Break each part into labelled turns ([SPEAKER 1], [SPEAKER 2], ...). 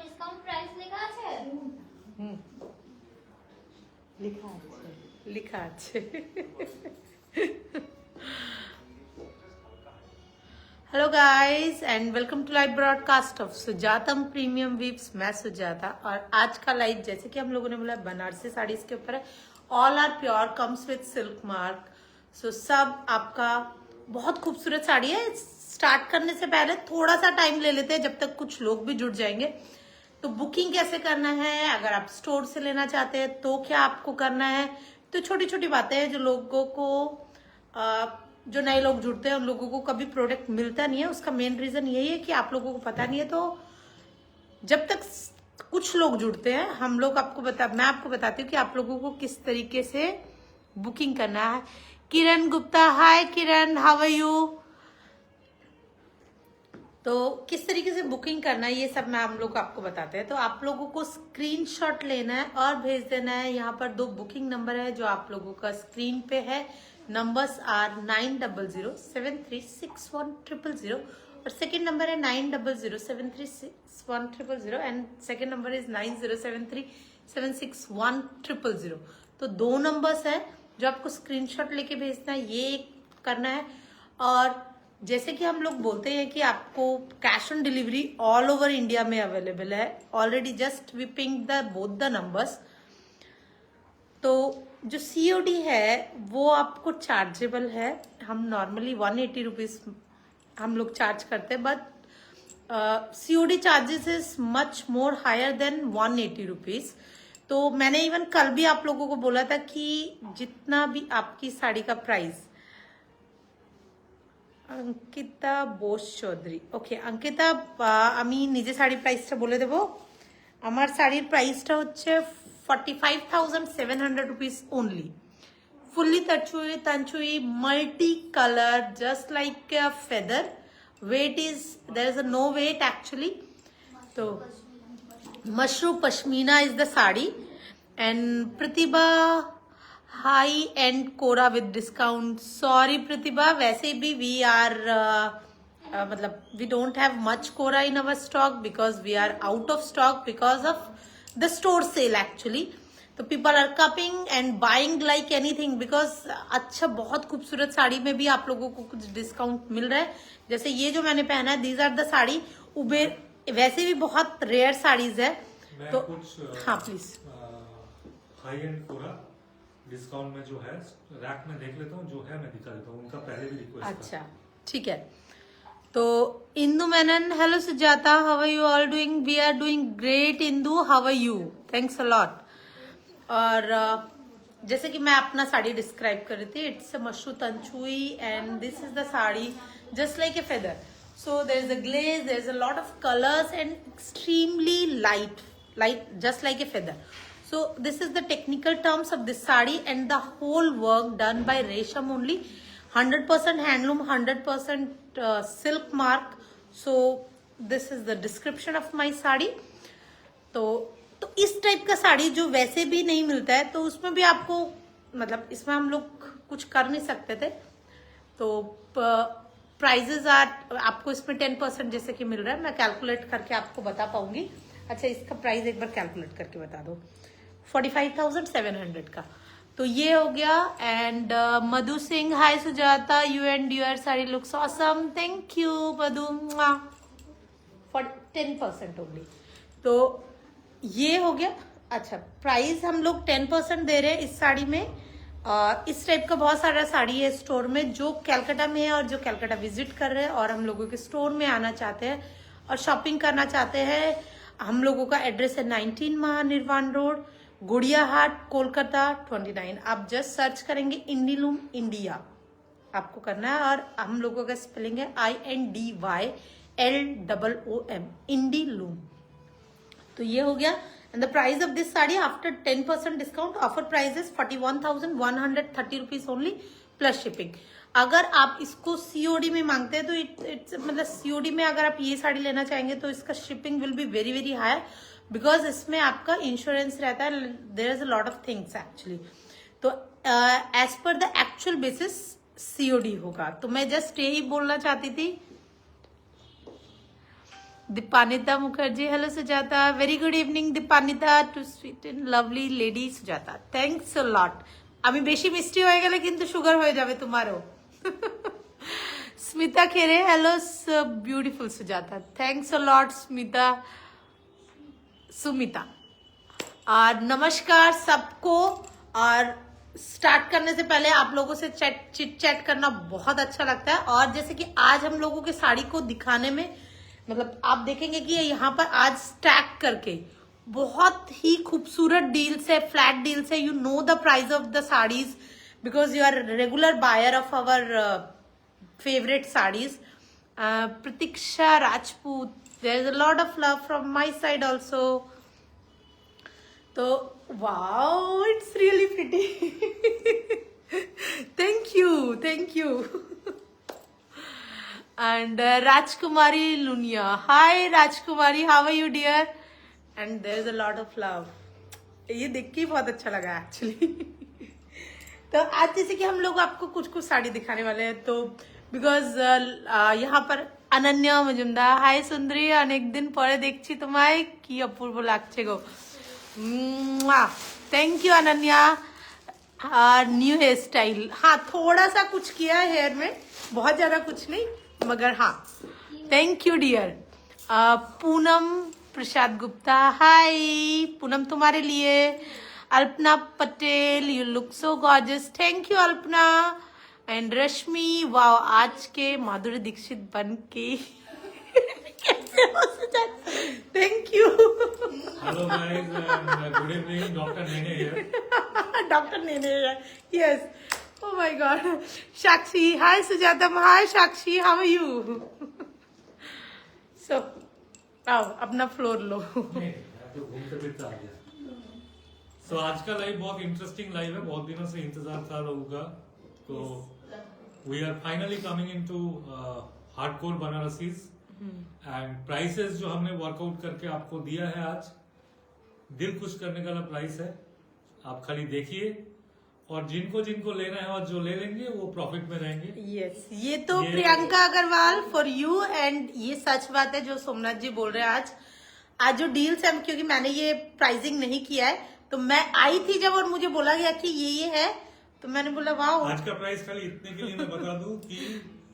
[SPEAKER 1] Discount price লেখা আছে?
[SPEAKER 2] लिखा अच्छे। Hello guys and welcome to live broadcast of Sujatam premium weaves. मैं सुजाता और आज का लाइव जैसे कि हम लोगों ने बोला बनारसी साड़ीज के ऊपर है। All are pure, comes with silk mark. So सब आपका बहुत खूबसूरत साड़ी है। स्टार्ट करने से पहले थोड़ा सा टाइम ले लेते हैं जब तक कुछ लोग भी जुड़ जाएंगे। तो बुकिंग कैसे करना है, अगर आप स्टोर से लेना चाहते हैं तो क्या आपको करना है, तो छोटी छोटी बातें हैं जो लोगों को जो नए लोग जुड़ते हैं उन लोगों को कभी प्रोडक्ट मिलता नहीं है। उसका मेन रीजन यही है कि आप लोगों को पता नहीं है। तो जब तक कुछ लोग जुड़ते हैं मैं आपको बताती हूँ कि आप लोगों को किस तरीके से बुकिंग करना है। किरण गुप्ता, हाय किरण, हाउ आर यू। तो किस तरीके से बुकिंग करना है ये सब मैं हम लोग आपको बताते हैं। तो आप लोगों को स्क्रीनशॉट लेना है और भेज देना है। यहाँ पर 2 बुकिंग नंबर है जो आप लोगों का स्क्रीन पे है। नंबर्स आर 9007361000 और सेकंड नंबर है 9007361000 एंड सेकंड नंबर इज 9073761000। तो 2 नंबर्स है जो आपको स्क्रीनशॉट लेके भेजना है, ये करना है। और जैसे कि हम लोग बोलते हैं कि आपको cash on delivery all over India में अवेलेबल है। Already just we ping the both the numbers. तो जो सीओडी है वो आपको चार्जेबल है। हम नॉर्मली 180 रुपीज हम लोग चार्ज करते हैं, but COD charges is much more higher than 180 rupees. तो मैंने इवन कल भी आप लोगों को बोला था कि जितना भी आपकी साड़ी का प्राइस, अंकिता बोस चौधरी, ओके अंकिता, আমি নিজে শাড়ি প্রাইসটা বলে দেব। আমার শাড়ির প্রাইসটা হচ্ছে 45,700 rupees only. Fully tanchoi multi colour just like a feather. Weight is there is no weight actually. तो मशरूम pashmina is the sari and Pratibha hi and kora with discount. Sorry Pratibha, वैसे भी वी आर मतलब we don't have much kora in our stock because we are out of stock because of the store sale actually. तो people are copping and buying like anything because अच्छा बहुत खूबसूरत साड़ी में भी आप लोगों को कुछ डिस्काउंट मिल रहा है। जैसे ये जो मैंने पहना है, दीज आर द साड़ी उबेर। वैसे भी बहुत रेयर साड़ीज है। तो हाँ प्लीज,
[SPEAKER 3] हाई एंड कोरा डिस्काउंट में जो है रैक में देख लेता हूँ, जो है मैं दिखा देता हूँ। उनका पहले भी रिक्वेस्ट
[SPEAKER 2] अच्छा ठीक है। तो Indu Menon, hello Sujata, how are you all doing. We are doing great Indu, how are you, thanks a lot. और जैसे कि मैं अपना साड़ी डिस्क्राइब कर रही थी, it's a mashru tanchoi and this is the sari just like a feather. So there is a glaze, there is a lot of colours and extremely light just like a feather. So this is the technical terms of this sari and the whole work done by Resham only. 100% handloom, 100% silk mark. So this is the description of my sari. तो इस type का साड़ी जो वैसे भी नहीं मिलता है, तो उसमें भी आपको मतलब इसमें हम लोग कुछ कर नहीं सकते थे। तो प्राइजेस आर आपको इसमें 10% जैसे कि मिल रहा है। मैं कैलकुलेट करके आपको बता पाऊंगी। अच्छा इसका प्राइस एक बार कैलकुलेट करके बता दो। 45,700 का। तो ये हो गया। And Madhu Singh, hi Sujata, you and your sari looks awesome, thank you Madhu. 10% only. तो ये हो गया। अच्छा प्राइस हम लोग 10% दे रहे हैं इस साड़ी में। इस टाइप का बहुत सारा साड़ी है स्टोर में जो कैलकाटा में है और जो कैलकाटा विजिट कर रहे हैं और हम लोगों के स्टोर में आना चाहते हैं और शॉपिंग करना चाहते हैं। हम लोगों का एड्रेस है 19 महानिर्वाण रोड, गुड़िया हाट, कोलकाता 29। आप जस्ट सर्च करेंगे इंडीलूम इंडिया, आपको करना है। और हम लोगों का स्पेलिंग है INDYLOOM, इंडीलूम। तो ये हो गया। And the price of this sari after 10% discount offer price is 41,130 rupees only plus shipping. अगर आप इसको सीओडी में मांगते हैं तो इट्स मतलब सीओडी में अगर आप ये साड़ी लेना चाहेंगे तो इसका shipping will be very very high because इसमें आपका इंश्योरेंस रहता है। There is a lot of things actually. तो as per the actual basis COD होगा। तो मैं जस्ट यही बोलना चाहती थी। Dipanita Mukherjee, hello Sujata, very good evening Dipanita too sweet and lovely lady Sujata, thanks a lot. আমি বেশি মিষ্টি হয়ে গেলে কিন্তু সুগার হয়ে যাবে তোমারও। Smita Khare, hello beautiful Sujata, thanks a lot Smita Sumita. और नमस्कार सबको। और स्टार्ट करने से पहले आप लोगों से चिट चैट करना बहुत अच्छा लगता है। और जैसे कि आज हम लोगों के साड़ी को दिखाने में, मतलब आप देखेंगे कि यहाँ पर आज स्टैक करके बहुत ही खूबसूरत डील्स है, फ्लैट डील्स है। You know the price of the saris because you are regular buyer of our favourite saris. Pratiksha Rajput, there is a lot of love from my side also. तो wow, it's really pretty. Thank you. And Rajkumari Lunia, hi Rajkumari, how are you dear? And there's a lot of love. ये देख के बहुत अच्छा लगा actually. तो आज जैसे कि हम लोग आपको कुछ साड़ी दिखाने वाले हैं, तो बिकॉज यहाँ पर अनन्या मजुमदार, हाय सुंदरी, अनेक दिन परे देखছি তোমায়, কি অপূর্ব লাগছে গো। Thank you Ananya. New hairstyle, हाँ थोड़ा सा कुछ किया है हेयर में, बहुत ज्यादा कुछ नहीं, मगर हाँ thank you dear. Poonam Prasad Gupta, हाय पूनम तुम्हारे लिए। Alpana Patel, you look so gorgeous, thank you Alpana. And Rashmi, wow आज के माधुरी दीक्षित बन के कैसे हो Sujata, thank you.
[SPEAKER 3] Hello guys, good evening, doctor Nene here.
[SPEAKER 2] Doctor Nene yes, oh my god, Shakshi, hi Sujata, hi Shakshi, how are you? So आओ अपना floor लो।
[SPEAKER 3] तो घूमते फिरते आ गया। सो आज का लाइव बहुत इंटरेस्टिंग लाइव है, बहुत दिनों से इंतजार था लोगों का। तो we are finally coming into hardcore Banarasis and prices जो हमने वर्कआउट करके आपको दिया है आज, दिल खुश करने का प्राइस है। आप खाली देखिए और जिनको जिनको लेना है और जो ले लेंगे वो प्रॉफिट में रहेंगे।
[SPEAKER 2] यस, ये तो Priyanka Agarwal for you. And ये सच बात है जो सोमनाथ जी बोल रहे हैं। आज जो डील्स है, क्योंकि मैंने ये प्राइसिंग नहीं किया है, तो मैं आई थी जब और मुझे बोला गया कि ये है, तो मैंने बोला वाह।
[SPEAKER 3] आज का प्राइस खाली इतने के लिए मैं बता दूं कि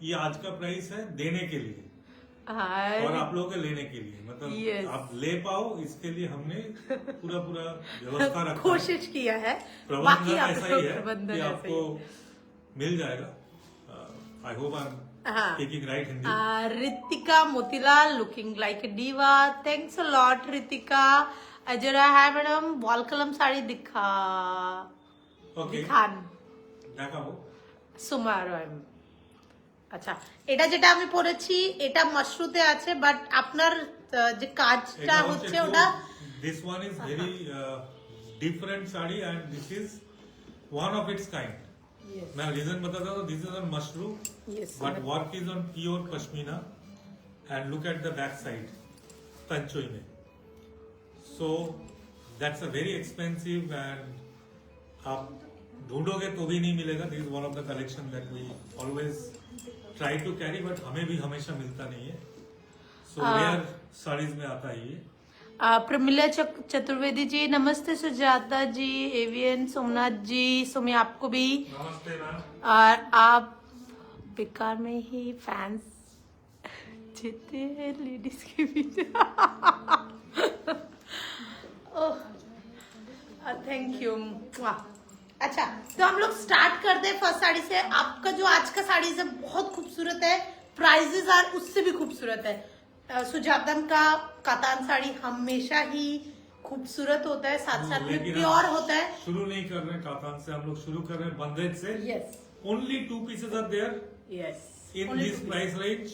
[SPEAKER 3] ये आज का प्राइस है देने के लिए और आप लोगों के लेने के लिए, मतलब आप ले पाओ इसके लिए हमने पूरा व्यवस्था रखा,
[SPEAKER 2] कोशिश किया है।
[SPEAKER 3] प्रबंधन ऐसा ही है कि आपको मिल जाएगा। I hope I am speaking right Hindi.
[SPEAKER 2] Ritika Motilal, looking like a diva, thanks a lot Ritika. Azra है मैडम, वॉल कलम साड़ी দিখান
[SPEAKER 3] দেখাবো
[SPEAKER 2] সুমার। আচ্ছা, এটা যেটা আমি পরেছি এটা মশরুতে আছে, বাট আপনার যে কাজটা হচ্ছে ওটা,
[SPEAKER 3] this one is very different sari and this is one of its kind. मैं रीजन बताता हूँ। This is on mashru but work is on pure pashmina and look at the back side tanchoi में। So that's a very expensive and आप ढूंढोगे तो भी नहीं मिलेगा। This is one of the collection that we always try to carry, but हमें भी हमेशा मिलता नहीं है। सो रेयर साड़ीज में आता है ये।
[SPEAKER 2] प्रमिला चतुर्वेदी जी, नमस्ते सुजाता जी, एवियन सोमनाथ जी, सुमी आपको भी
[SPEAKER 3] नमस्ते मैम।
[SPEAKER 2] और आप बेकार में ही फैंस जीते हैं लेडीज के बीच। Thank you. अच्छा, तो हम लोग स्टार्ट करते हैं फर्स्ट साड़ी से। आपका जो आज का साड़ी है बहुत खूबसूरत है, प्राइजेस आर उससे भी खूबसूरत है। सुजातन का कातान साड़ी हमेशा ही खूबसूरत होता है, साथ साथ में प्योर होता है।
[SPEAKER 3] शुरू नहीं कर रहे कातान से, हम लोग शुरू कर रहे हैं बंदेज से।
[SPEAKER 2] Yes,
[SPEAKER 3] only 2 pieces are there।
[SPEAKER 2] Yes,
[SPEAKER 3] in this price range,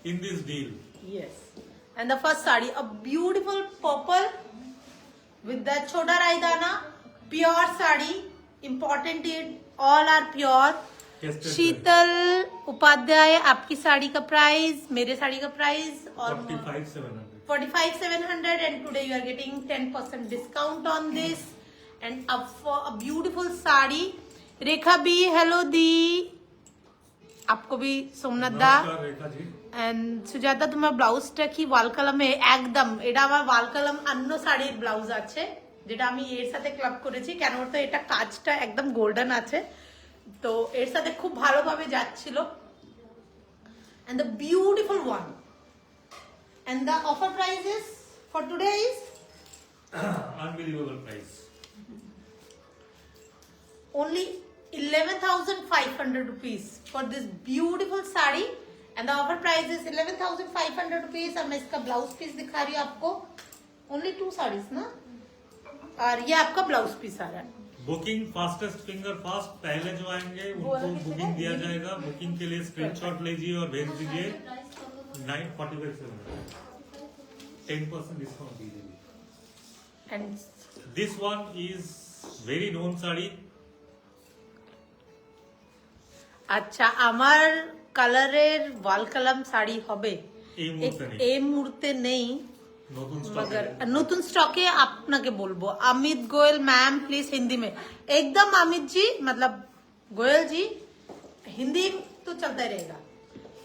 [SPEAKER 3] in this deal।
[SPEAKER 2] yes, and the first sari a beautiful purple with the छोटा राईदाना, pure sari, important it, all are pure। Sheetal Upadhyay, आपकी साड़ी का प्राइस, मेरे साड़ी का प्राइस और 45,700 and today you are getting 10% discount on this and अब for a beautiful sari. Rekha B, hello दी, आपको भी सोमनाथ दा,
[SPEAKER 3] रेखा जी।
[SPEAKER 2] এন্ড সুজাতা তোমার ব্লাউজটা কি ওয়াল কালামে? একদম, এটা আমার ওয়াল কালাম অন্য শাড়ির ব্লাউজ আছে, যেটা আমি এর সাথে ক্লাব করেছি। কেন তো এটা কাজটা একদম গোল্ডেন আছে, তো এর সাথে খুব ভালোভাবে যাচ্ছিল। And the beautiful one, and the offer price is for today is
[SPEAKER 3] unbelievable price.
[SPEAKER 2] only 11,500 rupees for this beautiful sari, and the offer price is 11,500 rupees। और मैं इसका ब्लाउज पीस दिखा रही हूँ आपको। ओनली 2 साड़ीज ना, और ये आपका ब्लाउज पीस आ रहा है।
[SPEAKER 3] बुकिंग फास्टेस्ट फिंगर फास्ट, पहले जो आएंगे उनको बुकिंग दिया जाएगा। बुकिंग के लिए स्क्रीनशॉट लीजिए और भेज दीजिए 945 से 10% डिस्काउंट दीजिए।
[SPEAKER 2] And
[SPEAKER 3] this one is very known sari.
[SPEAKER 2] আচ্ছা, আমার কালারের ওয়াল কালাম শাড়ি হবে
[SPEAKER 3] এই মুহূর্তে নেই।
[SPEAKER 2] এই মুহূর্তে নেই,
[SPEAKER 3] নতুন
[SPEAKER 2] मगर
[SPEAKER 3] স্টক
[SPEAKER 2] নতুন স্টকে আপনাকে বলবো। अमित गोयल मैम प्लीज हिंदी में। एकदम अमित जी, मतलब गोयल जी, हिंदी तो चलता ही रहेगा।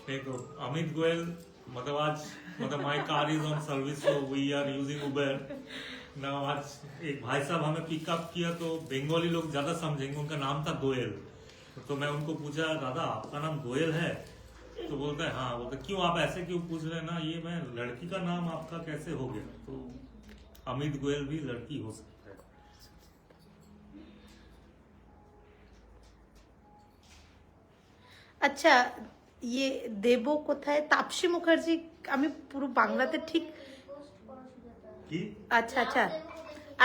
[SPEAKER 3] नहीं तो अमित गोयल मतलब आज मतलब my car is on service, so we are using Uber ना। आज एक भाई साहब हमें पिकअप किया, तो बंगाली लोग ज्यादा समझेंगे, उनका नाम था गोयल। तो मैं उनको पूछा, दादा आपका नाम गोयल है? तो बोलता है हाँ। बोलता क्यों आप ऐसे क्यों पूछ रहे हैं ना, ये मैं लड़की का नाम आपका कैसे हो गया? तो अमित गोयल भी लड़की हो सकता है।
[SPEAKER 2] আচ্ছা, ये দেবো কোথায়? তাপসী মুখার্জি, আমি পুরো বাংলাতে ঠিক।
[SPEAKER 3] কি
[SPEAKER 2] আচ্ছা আচ্ছা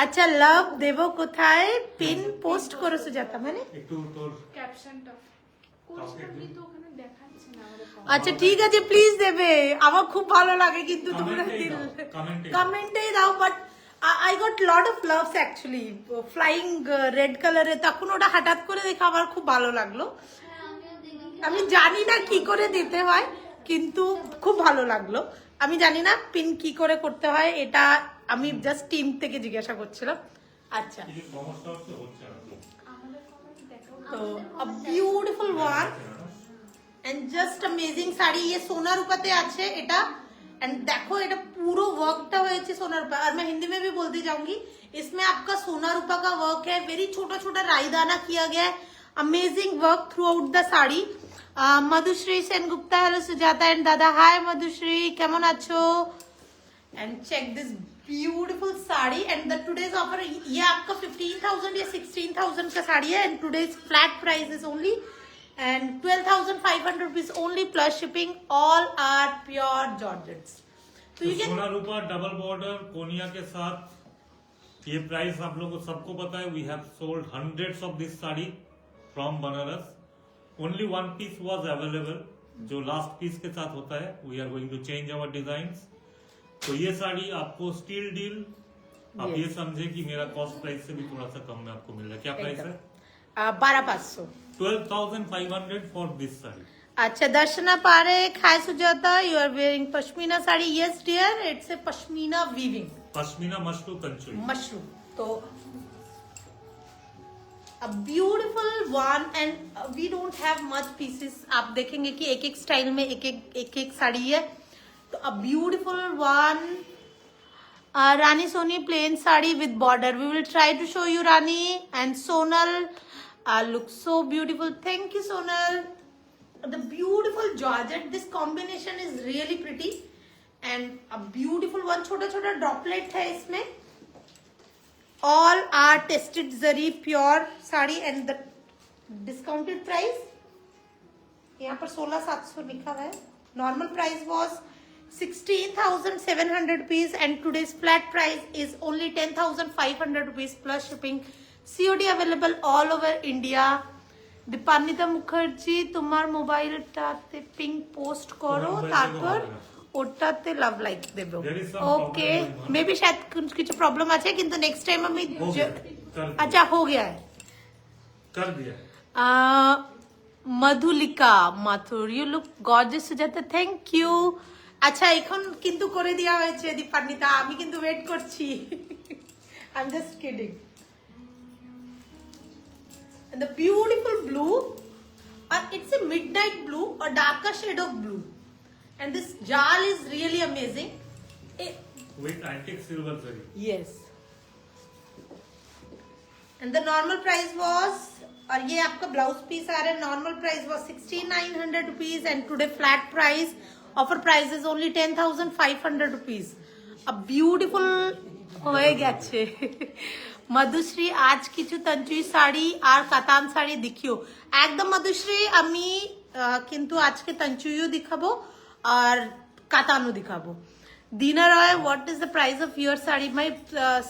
[SPEAKER 2] আচ্ছা, লাভ দেবো কোথায়? পিন পোস্ট করো সুজাতা, মানে
[SPEAKER 3] একটু তোর
[SPEAKER 1] ক্যাপশনটা কোর্সটা কিন্তু ওখানে দেখাচ্ছে না আমাদের।
[SPEAKER 2] আচ্ছা ঠিক আছে, প্লিজ দেবে, আমার খুব ভালো লাগে কিন্তু তোমরা
[SPEAKER 3] কমেন্টেই দাও, কমেন্টেই দাও।
[SPEAKER 2] কমেন্টেই দাও। But I got lot of loves actually flying red কালারে, তখন ওটা হঠাৎ করে দেখে আমার খুব ভালো লাগলো। আমি জানি না কি করে দিতে হয়, কিন্তু খুব ভালো লাগলো। আমি জানি না পিন কি করে করতে হয়, এটা আমি জাস্ট টিম থেকে জিজ্ঞাসা করছিলাম। আচ্ছা,
[SPEAKER 3] কিছু সমস্যা হচ্ছে না তো?
[SPEAKER 1] আমাদের কমেন্ট দেখাও।
[SPEAKER 2] তো a beautiful one and just amazing sari. ये सोना रूपाते আছে এটা, एंड देखो এটা পুরো ওয়ার্কটা হয়েছে সোনা रूपा। और मैं हिंदी में भी बोलती जाऊंगी, इसमें आपका सोना रूपा का वर्क है। वेरी छोटा छोटा राईदाना किया गया है, amazing work throughout the sari. Madhushree Sengupta, hello Sujata and दादा। हाय मधुश्री, केमन आछो? And check this beautiful sari, and the today's offer, ये आपका 15,000 या 16,000 का साड़ी है, and today's flat price is only and 12,500 rupees only plus shipping. All are pure Georgettes.
[SPEAKER 3] तो ये सोना रूपा डबल बॉर्डर कोनिया के साथ, ये प्राइस आप लोगों को सबको पता है। We have sold hundreds of this sari from Banaras. Only one piece was available, जो लास्ट पीस के साथ होता है। We are going to change our designs. तो ये साड़ी आपको स्टील डील, आप
[SPEAKER 2] Yes.
[SPEAKER 3] ये समझे कि मेरा कॉस्ट प्राइस से भी थोड़ा सा कम में आपको मिल रहा है। क्या प्राइस है?
[SPEAKER 2] 12,500।
[SPEAKER 3] 12,500 फॉर दिस साड़ी।
[SPEAKER 2] अच्छा, दर्शना पारेख, हाय Sujata, you are wearing pashmina sari. Yes dear, it's a pashmina weaving,
[SPEAKER 3] pashmina mashru कंचुई।
[SPEAKER 2] mushroom। तो a beautiful one, and we don't have much pieces। आप देखेंगे कि एक एक स्टाइल में एक एक साड़ी है। तो a beautiful one, Rani Soni plain sari with border। We will try to show you Rani and Sonal। Looks so beautiful, thank you Sonal। The beautiful Georgette, this combination is really pretty, and a beautiful one, छोटा छोटा droplet है इसमें। All are tested zari pure sari, and the discounted price यहाँ पर 16,700 लिखा हुआ है। Normal price was 16,700 rupees, and today's flat price is only 10,500 rupees plus shipping। COD available all over India। Dipanwita Mukherjee, তোমার মোবাইলটাতে পিং পোস্ট করো, তারপর ওটাতে লাভ লাইক দেবো। ওকে, মেবি शायद কিছু প্রবলেম আছে, কিন্তু নেক্সট টাইম আমি আচ্ছা हो गया है।
[SPEAKER 3] कर दिया।
[SPEAKER 2] Madhulika Mathur, you look gorgeous Sujata, thank you. আচ্ছা, এখন কিন্তু করে দেওয়া হয়েছে দীপান্বিতা, আমি কিন্তু ওয়েট করছি। I am just kidding. And the beautiful blue, it's a midnight blue or darker shade of blue, And this jal is really amazing.
[SPEAKER 3] With antique silver zari.
[SPEAKER 2] Yes. And the normal price was, और ये आपका blouse piece आ रहा है, normal price was 16,900 rupees and today flat price, offer price is only 10,500 rupees. A beautiful হয়ে গেছে মধুশ্রী আজ কিছু তঞ্চুই শাড়ি আর কাতান শাড়ি দেখিও. একদম মধুশ্রী, আমি কিন্তু আজকে তঞ্চুইও দেখাবো আর কাতানও দেখাবো. Dina Roy, what is the price of your sari? My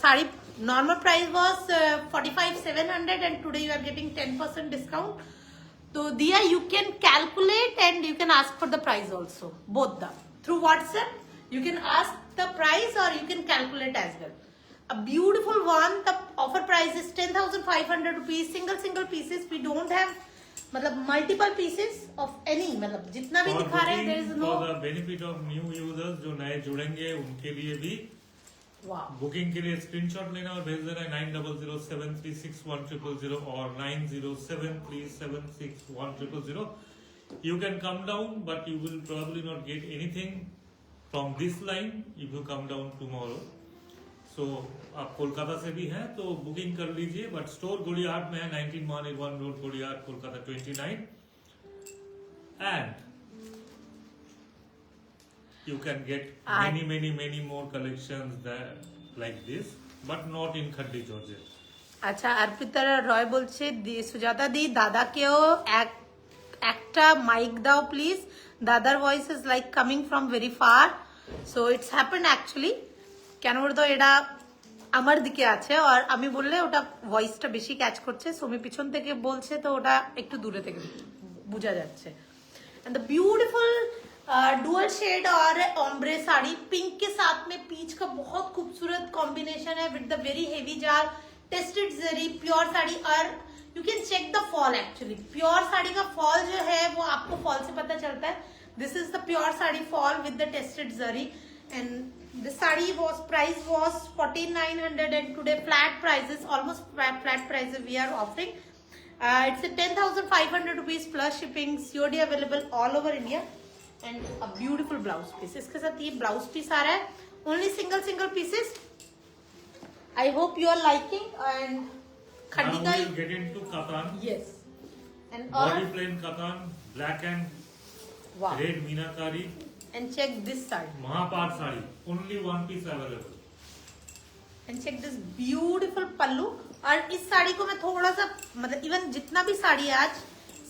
[SPEAKER 2] sari normal price was 45,700 and today you are getting 10% discount. So Dia, you can calculate and you can ask for the price also. Both the through WhatsApp you can ask the price or you can calculate as well. A beautiful one. The offer price is 10,500 rupees. Single pieces. We don't have मतलब multiple pieces of any, मतलब जितना भी दिखा रहे हैं there is no.
[SPEAKER 3] For the benefit of new users जो नए जुड़ेंगे उनके लिए भी बुकिंग के लिए स्क्रीनशॉट लेना और भेज देना 9007361000 और 9073761000. You can come down but you will probably not get anything from this line if you come down tomorrow. So आप कोलकाता से भी हैं तो बुकिंग कर लीजिए. बट स्टोर गोड़ियाहाट में है, 19181 road गोड़ियाहाट, Kolkata 29. And you can get many more collections that like this, but not in Khaddi Georgette.
[SPEAKER 2] আচ্ছা, अर्पिता रॉय বলছে সুজাতা দি দাদাকেও একটা মাইক দাও প্লিজ, দাদার voice is like coming from very far. So it's happened actually. কেন বলতো এটা আমার দিকে আছে আর আমি বললে ওটা ভয়েসটা বেশি ক্যাচ করছে, সোমি পিছন থেকে বলছে তো ওটা একটু দূরে থেকে বোঝা যাচ্ছে. And the beautiful dual shade और ओम्ब्रे साड़ी पिंक के साथ में पीच का बहुत खूबसूरत कॉम्बिनेशन है विद द वेरी हेवी जार टेस्टेड जरी प्योर साड़ी. और you can check the fall. Actually pure sari का फॉल जो है वो आपको फॉल से पता चलता है. This is the pure sari fall with the tested zari. And the saree was price was 14,900 and today flat prices, almost flat prices we are offering. It's a 10,500 rupees plus shipping. COD available all over India and a beautiful blouse piece. इसके साथ ये blouse piece आ रहा है, only single pieces. I hope you are liking. And खड्डी का
[SPEAKER 3] Now we will get into katan.
[SPEAKER 2] yes and
[SPEAKER 3] Body plain katan, black and
[SPEAKER 2] wow.
[SPEAKER 3] red meenakari.
[SPEAKER 2] And check this side.
[SPEAKER 3] महापार sari, only one piece available.
[SPEAKER 2] And check this beautiful pallu. और इस साड़ी को मैं थोड़ा सा मतलब even जितना भी साड़ी है आज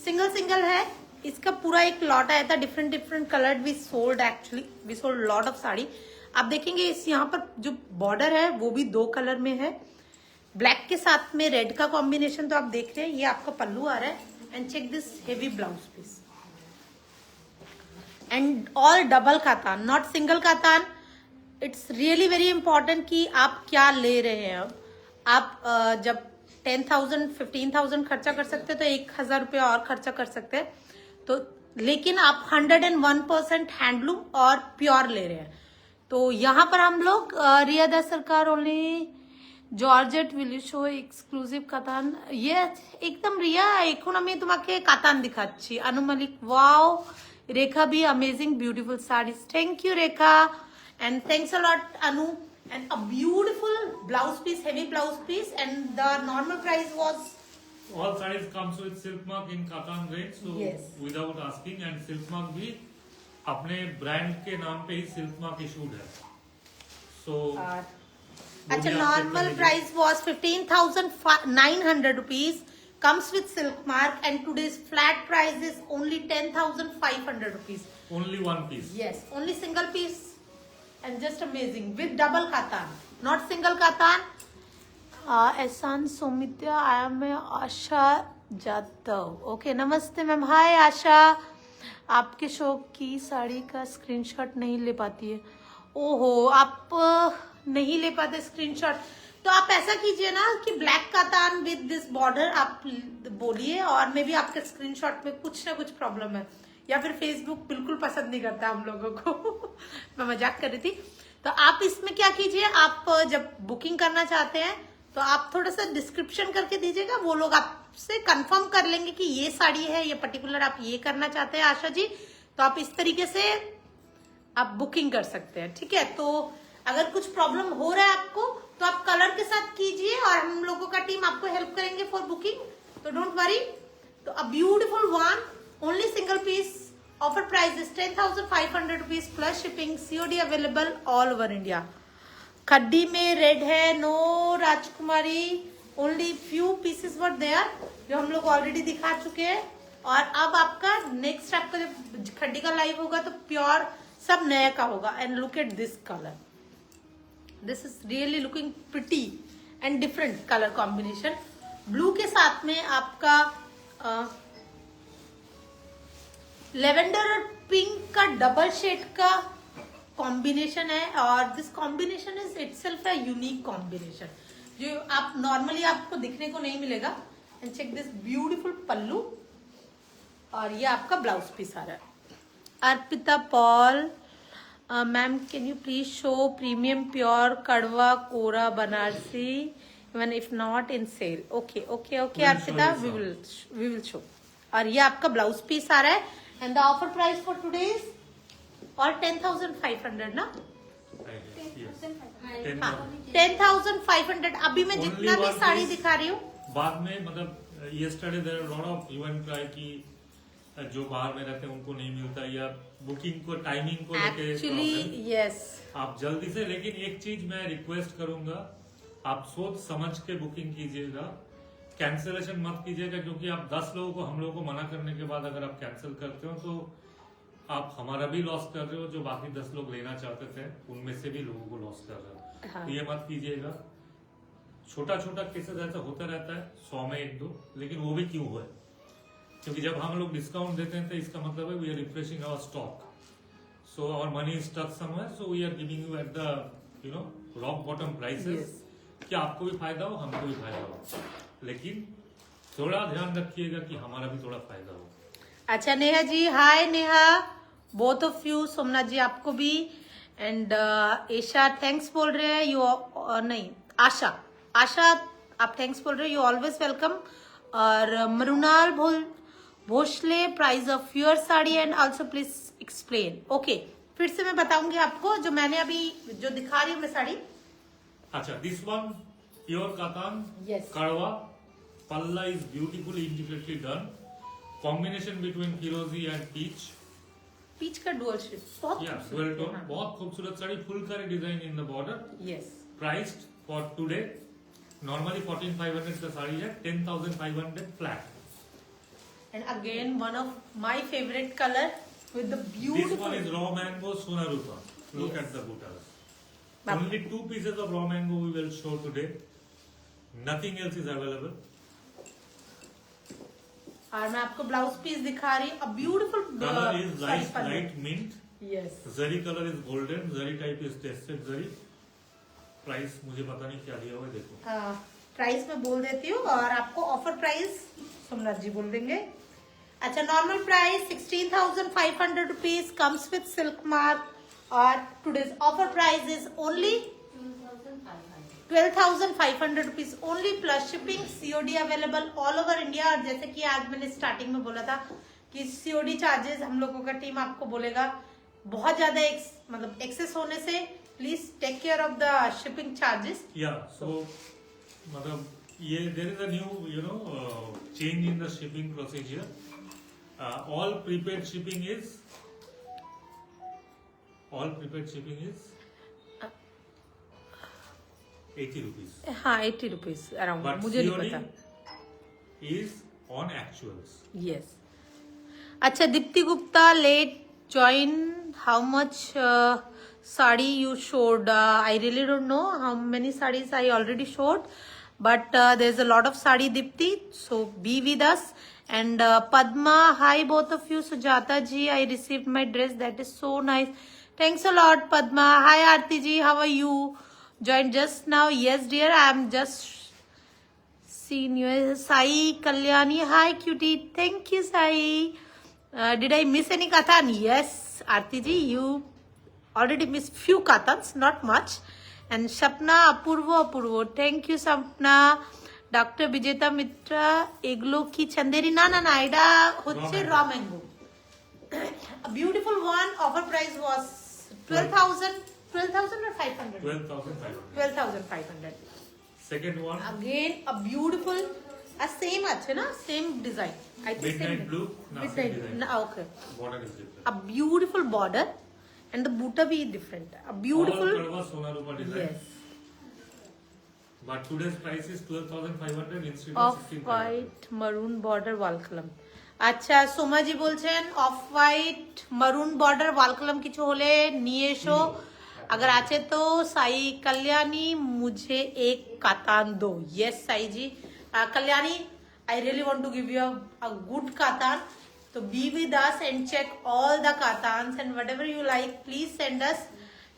[SPEAKER 2] सिंगल है, इसका पूरा एक लॉट आया था different colour. We sold actually we sold lot of sari. आप देखेंगे इस यहाँ पर जो बॉर्डर है वो भी 2 कलर में है, ब्लैक के साथ में रेड का कॉम्बिनेशन. तो आप देख रहे हैं ये आपका पल्लू आ रहा है. And check this heavy blouse piece and all double katan, not single katan. It's really very important कि आप क्या ले रहे हैं. अब आप जब 10,000 15,000 खर्चा कर सकते हैं तो 1,000 रुपया और खर्चा कर सकते हैं. तो लेकिन आप 101% हैंडलूम और प्योर ले रहे हैं. तो यहाँ पर हम लोग रियादा सरकार only georgette will show exclusive কাতান. ये एकदम रिया এখন আমি তোমাকে কাতান দেখাচ্ছি. আনু মালিক ওয়াও. रेखा भी amazing beautiful saris. Thank you Rekha and thanks a lot Anu. And a beautiful blouse piece, heavy blouse piece, and the normal price was
[SPEAKER 3] All sarees comes with silk mark in katan grade, so
[SPEAKER 2] Yes.
[SPEAKER 3] without asking. And silk mark भी अपने brand के नाम पे ही silk mark issued है. So
[SPEAKER 2] अच्छा, normal price was 15,900 rupees, comes with silk mark, and today's flat price is only 10,500 rupees.
[SPEAKER 3] only one piece.
[SPEAKER 2] Yes, only single piece and just amazing with double katan, not single katan. Ehsan Somitya, I am Asha Jadhav. Okay, namaste ma'am. Hi Asha. आपके show की साड़ी का screenshot नहीं ले पाती है. ओहो, आप नहीं ले पाते स्क्रीनशॉट. तो आप ऐसा कीजिए ना कि black katan with this border आप बोलिए और मे भी आपके स्क्रीनशॉट में कुछ ना कुछ प्रॉब्लम है या फिर फेसबुक बिल्कुल पसंद नहीं करता हम लोगों को. मैं मजाक कर रही थी. तो आप इसमें क्या कीजिए, आप जब बुकिंग करना चाहते हैं तो आप थोड़ा सा डिस्क्रिप्शन करके दीजिएगा. वो लोग आपसे कंफर्म कर लेंगे कि ये साड़ी है, ये पर्टिकुलर आप ये करना चाहते हैं आशा जी. तो आप इस तरीके से आप बुकिंग कर सकते हैं, ठीक है। तो अगर कुछ प्रॉब्लम हो रहा है आपको तो आप कलर के साथ कीजिए और हम लोगों का टीम आपको हेल्प करेंगे फॉर बुकिंग, तो डोंट वरी। तो a beautiful one, only single piece, offer price is 10,500 rupees plus shipping, COD available all over India. Khaddi में रेड है, no Rajkumari, only few pieces were there जो हम लोग ऑलरेडी दिखा चुके हैं। और अब आपका नेक्स्ट आपका जब खड्डी का लाइव होगा तो प्योर सब नया का होगा। And look at this colour, this is really looking pretty and different colour combination. Blue के साथ में आपका लेवेंडर और पिंक का डबल शेड का कॉम्बिनेशन है और this combination is itself a unique combination जो आप नॉर्मली आपको दिखने को नहीं मिलेगा। And check this beautiful pallu और ये आपका ब्लाउज पीस आ रहा है। Arpita Paul, ma'am can you please show premium pure kadwa kora Banarasi even if not in sale. Okay okay okay Arpita, we will show. और ये आपका ब्लाउज पीस आ रहा है and the offer price for today is और 10,500 ना, 10,500। अभी मैं जितना भी साड़ी दिखा रही हूँ
[SPEAKER 3] बाद में मतलब yesterday there are lot of even try कि जो बाहर में रहते हैं उनको नहीं मिलता या बुकिंग को टाइमिंग को लेके
[SPEAKER 2] एक्चुअली यस
[SPEAKER 3] आप जल्दी से। लेकिन एक चीज मैं रिक्वेस्ट करूंगा, आप सोच समझ के बुकिंग कीजिएगा, कैंसिलेशन मत कीजिएगा, क्योंकि आप 10 लोगों को हम लोगों को मना करने के बाद अगर आप कैंसिल करते हो तो आप हमारा भी लॉस कर रहे हो, जो बाकी 10 लोग लेना चाहते थे उनमें से भी लोगों को लॉस कर रहे हो।
[SPEAKER 2] हाँ।
[SPEAKER 3] तो ये मत कीजिएगा। छोटा छोटा केसेस ऐसा होता रहता है 100 में 1-2, लेकिन वो भी क्यों हुए, क्योंकि जब हम लोग डिस्काउंट देते हैं तो इसका मतलब है we are refreshing our stock, so our money is stuck somewhere, so we are giving you at the rock bottom prices कि आपको भी फायदा हो हमको भी फायदा हो, लेकिन थोड़ा ध्यान रखिएगा कि हमारा भी थोड़ा फायदा हो।
[SPEAKER 2] अच्छा Neha ji, hi Neha, both of you, Somnath ji आपको भी। एंड ईशा थैंक्स बोल रहे हैं, यू नहीं आशा आप थैंक्स बोल रहे हो, यू ऑलवेज वेलकम। और Mrunal Bhosale, price of your sari and also please explain. Okay, फिर से मैं बताऊंगी आपको जो मैंने अभी जो दिखा रही हूँ मैं साड़ी।
[SPEAKER 3] अच्छा, this one pure katan,
[SPEAKER 2] Yes.
[SPEAKER 3] Kadwa, palla is beautifully intricately done, combination between फिरोजी एंड पीच
[SPEAKER 2] का डुअल शेड, बहुत
[SPEAKER 3] या
[SPEAKER 2] खूबसूरत
[SPEAKER 3] डुअल टोन,
[SPEAKER 2] है।
[SPEAKER 3] बहुत खूबसूरत sari, phulkari design in the border.
[SPEAKER 2] Yes,
[SPEAKER 3] priced for today normally 14,500 का साड़ी है, 10,500 flat.
[SPEAKER 2] And again one of my favourite colour with the
[SPEAKER 3] This one
[SPEAKER 2] beautiful
[SPEAKER 3] is raw mango Sonarupa. Look
[SPEAKER 2] Yes.
[SPEAKER 3] at the buttas.
[SPEAKER 2] Bab-
[SPEAKER 3] Only 2 pieces of raw mango we will show today. Nothing else is available.
[SPEAKER 2] और मैं आपको blouse piece दिखा रही हूँ, a beautiful
[SPEAKER 3] Color is light mint.
[SPEAKER 2] Yes.
[SPEAKER 3] Zari color is golden. Zari type is tested zari. Price मुझे पता नहीं क्या दिया हुआ है, देखो।
[SPEAKER 2] प्राइस मैं बोल देती हूँ और आपको ऑफर प्राइस सोमनाथ जी बोल देंगे। अच्छा, normal price 16,500 rupees, comes with silk mark और today's offer price is only 12,500 rupees only plus shipping, COD available all over India. और जैसे कि आज मैंने स्टार्टिंग में बोला था कि सीओडी चार्जेस हम लोगों का टीम आपको बोलेगा, बहुत ज्यादा मतलब एक्सेस होने से please take care of the shipping charges.
[SPEAKER 3] Yeah. So मतलब ये there is a new change in the shipping procedure. All prepaid shipping is 80 rupees.
[SPEAKER 2] हाँ, 80 रुपीज अराउंड,
[SPEAKER 3] But
[SPEAKER 2] मुझे नहीं
[SPEAKER 3] COD
[SPEAKER 2] पता।
[SPEAKER 3] is on actuals.
[SPEAKER 2] यस। अच्छा, Deepti Gupta late join, how much sari you showed? I really don't know how many saris I already showed, but there's a lot of sari Dipti, so be with us. And Padma, hi both of you. Sujata ji, I received my dress, that is so nice, thanks a lot Padma. Hi Aarti ji, how are you? Joined just now? Yes dear, I am just seen you. Sai Kalyani, hi cutie, thank you Sai. Did I miss any katan? Yes Aarti ji, you already missed few katans, not much. And Shapna, Apurvo, thank you Shapna. Dr. Vijeta Mitra, এগুলো কি চন্দেরি? না এটা হচ্ছে raw mango. A beautiful one, offer price was 12,000 or 500?
[SPEAKER 3] 12,500.
[SPEAKER 2] 12,500.
[SPEAKER 3] Second one,
[SPEAKER 2] Again, a beautiful, same अच्छे ना, same design. I think
[SPEAKER 3] midnight
[SPEAKER 2] same.
[SPEAKER 3] blue, now same
[SPEAKER 2] Midnight.
[SPEAKER 3] design.
[SPEAKER 2] Okay.
[SPEAKER 3] Border is different.
[SPEAKER 2] A beautiful border, and the butta bhi different. A beautiful.
[SPEAKER 3] All Karwa Sona Rupa design.
[SPEAKER 2] Yes.
[SPEAKER 3] But today's price is 12,500 instead of
[SPEAKER 2] Off
[SPEAKER 3] 16,500.
[SPEAKER 2] white maroon border wall column. আচ্ছা সোমা জি বলছেন off white মারুন border ওয়াল কলম কিছু হলে নিয়ে এসো अगर आचे तो साई कल्याणी मुझे एक कातान दो. Yes Sai ji. Kalyani I really want to give you a good katan. So be with us and check all the katans and whatever you like please send us.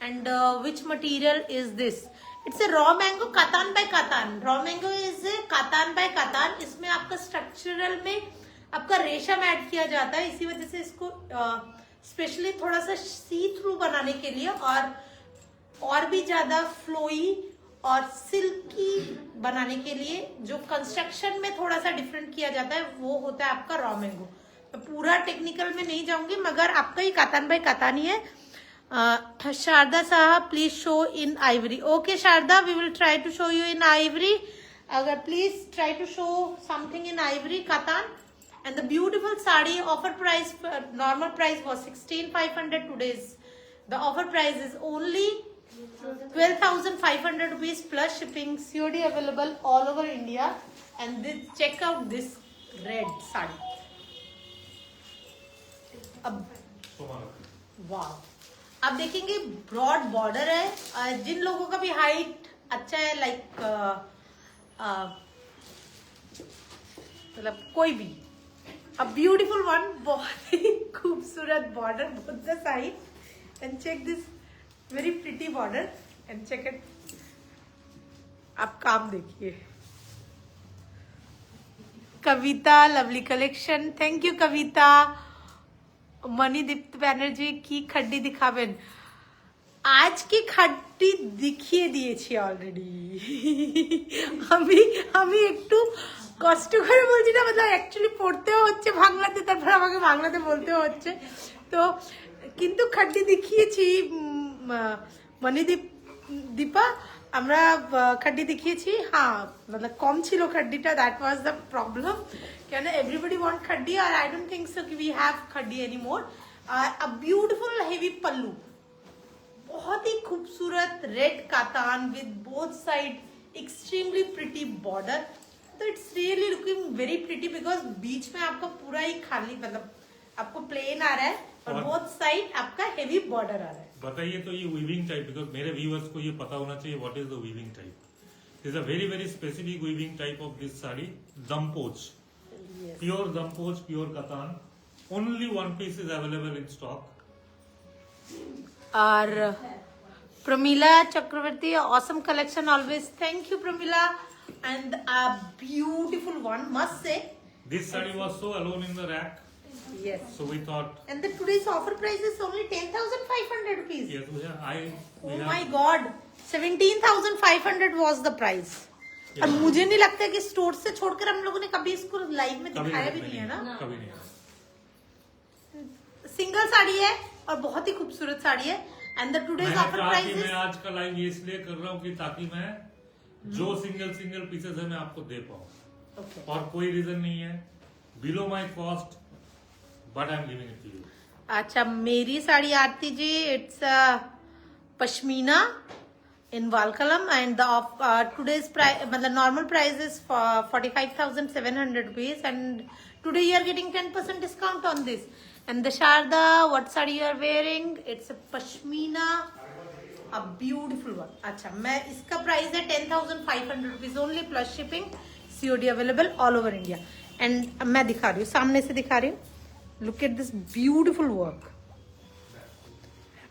[SPEAKER 2] And which material is this? It's a raw mango katan by katan. Raw mango is a katan by katan. इसमें आपका structural में आपका रेशम add किया जाता है इसी वजह से इसको स्पेशली थोड़ा सा सी थ्रू बनाने के लिए और भी ज्यादा फ्लोई और सिल्की बनाने के लिए जो कंस्ट्रक्शन में थोड़ा सा डिफरेंट किया जाता है वो होता है आपका रॉ मैंगो. तो पूरा टेक्निकल में नहीं जाऊंगी मगर आपका ही कातान बाय कातान ही है. शारदा साहब please show in ivory. Okay Sharda we will try to show you in ivory. अगर please try to show something in ivory katan. And the beautiful sari offer price, normal price was 16,500. Today's the offer price is only 12,500 rupees plus shipping. COD available all over India. And this, check out this red sari. अब वाह आप देखेंगे broad border है. जिन लोगों का भी height अच्छा है लाइक मतलब कोई भी A beautiful one, बहुत ही खूबसूरत border both the side. And check this very pretty border and check it. आप काम देखिए. कविता लवली कलेक्शन. थैंक यू कविता. मणिदीप्त बैनर्जी की खड्डी दिखाबेन. आज की खड्डी दिखिए দিয়েছি অলরেডি. আমি একটু কষ্ট করে বলছি না मतलब অ্যাকচুয়ালি পড়তেও হচ্ছে বাংলাতে তারপর আমাকে বাংলাতে বলতেও হচ্ছে তো কিন্তু খड्डी দেখিয়েছি মণিদীপা আমরা খड्डी দেখিয়েছি. হ্যাঁ मतलब কম ছিল খड्डीটা दैट वाज द प्रॉब्लम কেন एवरीबॉडी वांट खड्डी और आई डोंट थिंक सो कि we have khaddi anymore. A beautiful heavy pallu बहुत ही खूबसूरत red katan with both side extremely pretty border. तो it's really looking very pretty because बीच में आपका पूरा ही खाली मतलब आपको प्लेन आ रहा है और बोथ साइड आपका हेवी बॉर्डर आ रहा है.
[SPEAKER 3] बताइए तो ये वीविंग टाइप बिकॉज मेरे व्यूअर्स को ये पता होना चाहिए what is the weaving type. Is a very very specific weaving type of this sari. दमपोच प्योर दमपोच pure katan. Only one piece is available in stock.
[SPEAKER 2] और Pramila Chakraborty awesome collection always. Thank you Pramila. And a beautiful one, must say.
[SPEAKER 3] This saree was so alone in the rack.
[SPEAKER 2] Yes.
[SPEAKER 3] So we thought.
[SPEAKER 2] And the today's offer price is only 10,500 rupees.
[SPEAKER 3] Yes,
[SPEAKER 2] Oh my God, 17,500 was the price. और मुझे नहीं लगता कि store से छोड़कर हम लोगों ने कभी इसको लाइव में दिखाया भी नहीं है ना.
[SPEAKER 3] कभी नहीं.
[SPEAKER 2] सिंगल साड़ी है और बहुत ही खूबसूरत साड़ी है. And the today's offer price is.
[SPEAKER 3] मैं आज का लाइव ये इसलिए कर रहा हूँ कि ताकि मैं जो सिंगल पीसेस है मैं आपको दे पाऊँ. और कोई रीजन नहीं है. Below my cost but I am giving it to you.
[SPEAKER 2] अच्छा मेरी sari Aarti ji it's pashmina in Valkalam and the today's price मतलब normal price is 45,700 rupees and today you are getting 10% discount on this. And the Sharda, what saree you are wearing? It's a pashmina, a beautiful one. अच्छा मैं इसका price है 10,500 rupees only plus shipping. COD available all over India. And मैं दिखा रही हूँ सामने से दिखा रही हूँ. Look at this beautiful work.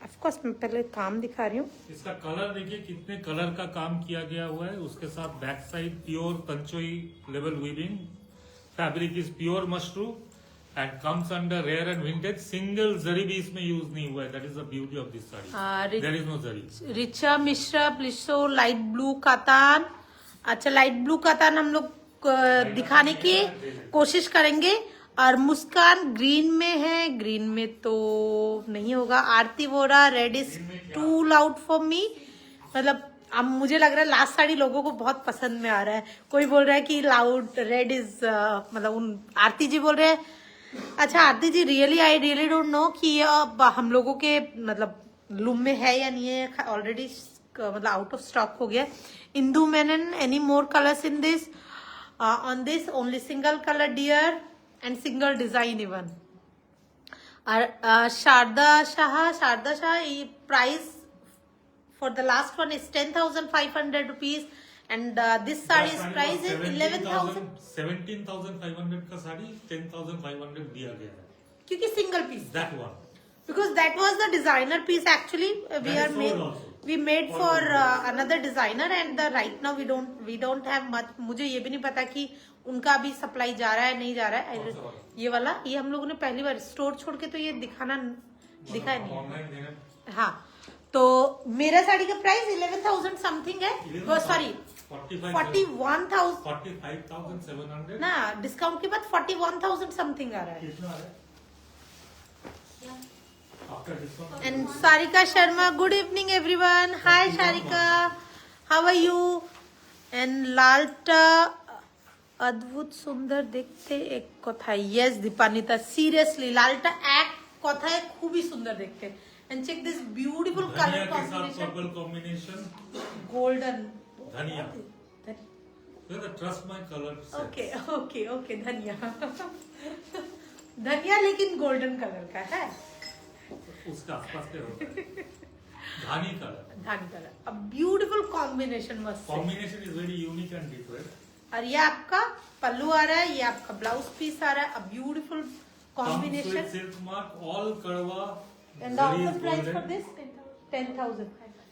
[SPEAKER 2] Of course मैं पहले काम दिखा रही हूँ.
[SPEAKER 3] इसका कलर देखिए कितने कलर का काम किया गया हुआ है. उसके साथ back side pure tanchoi level weaving. Fabric is pure mashru and comes under rare and vintage. Single zari भी इसमें यूज नहीं हुआ है. That is the beauty of this saree. There is no zari.
[SPEAKER 2] Richa Mishra please show light blue katan. अच्छा light blue katan हम लोग दिखाने की कोशिश करेंगे. और मुस्कान ग्रीन में है, ग्रीन में तो नहीं होगा। Aarti Vora red is too loud for me, मतलब अब मुझे लग रहा है लास्ट साड़ी लोगों को बहुत पसंद में आ रहा है। कोई बोल रहा है कि लाउड रेड इज मतलब उन आरती जी बोल रहे हैं। अच्छा Aarti ji really I really don't know कि अब हम लोगों के मतलब लूम में है या नहीं है, ऑलरेडी मतलब आउट ऑफ स्टॉक हो गया। Indu Menon any more colours in this? On this only single colour dear and single design even. Sharda Shah price for the last one is 10,500 rupees and this saree's price is 11,000
[SPEAKER 3] 17,500 का साड़ी 10,500 दिया गया है
[SPEAKER 2] क्योंकि single piece,
[SPEAKER 3] that one
[SPEAKER 2] because that was the designer piece actually we made for another designer and right now we don't have much। मुझे ये भी नहीं पता कि उनका अभी सप्लाई जा रहा है नहीं जा रहा है। ये वाला ये हम लोगों ने पहली बार स्टोर छोड़ के तो ये दिखा नहीं। हाँ तो मेरा साड़ी का प्राइस 11,000 समथिंग है, सॉरी 45,700 ना, डिस्काउंट के बाद 41,000 समथिंग आ रहा है। And Sarika Sharma good evening everyone, hi Sarika, how are you? And लालटा अद्भुत सुंदर देखते एक कथा, यस दीपानिता सीरियसली लालटा एक कथा खूब ही सुंदर देखते। And check this beautiful color combination.
[SPEAKER 3] Purple combination.
[SPEAKER 2] Golden.
[SPEAKER 3] Dhania. Trust my color sets.
[SPEAKER 2] Okay. धनिया धनिया लेकिन गोल्डन कलर का है,
[SPEAKER 3] उसका आसपास के होता है। धानी कलर।
[SPEAKER 2] अ ब्यूटीफुल कॉम्बिनेशन मस्त।
[SPEAKER 3] Combination is very unique and different.
[SPEAKER 2] और ये आपका पल्लू आ रहा है, ये आपका ब्लाउज पीस आ रहा है। A beautiful combination.
[SPEAKER 3] Silk mark all कड़वा।
[SPEAKER 2] And the offer price for this 10,000.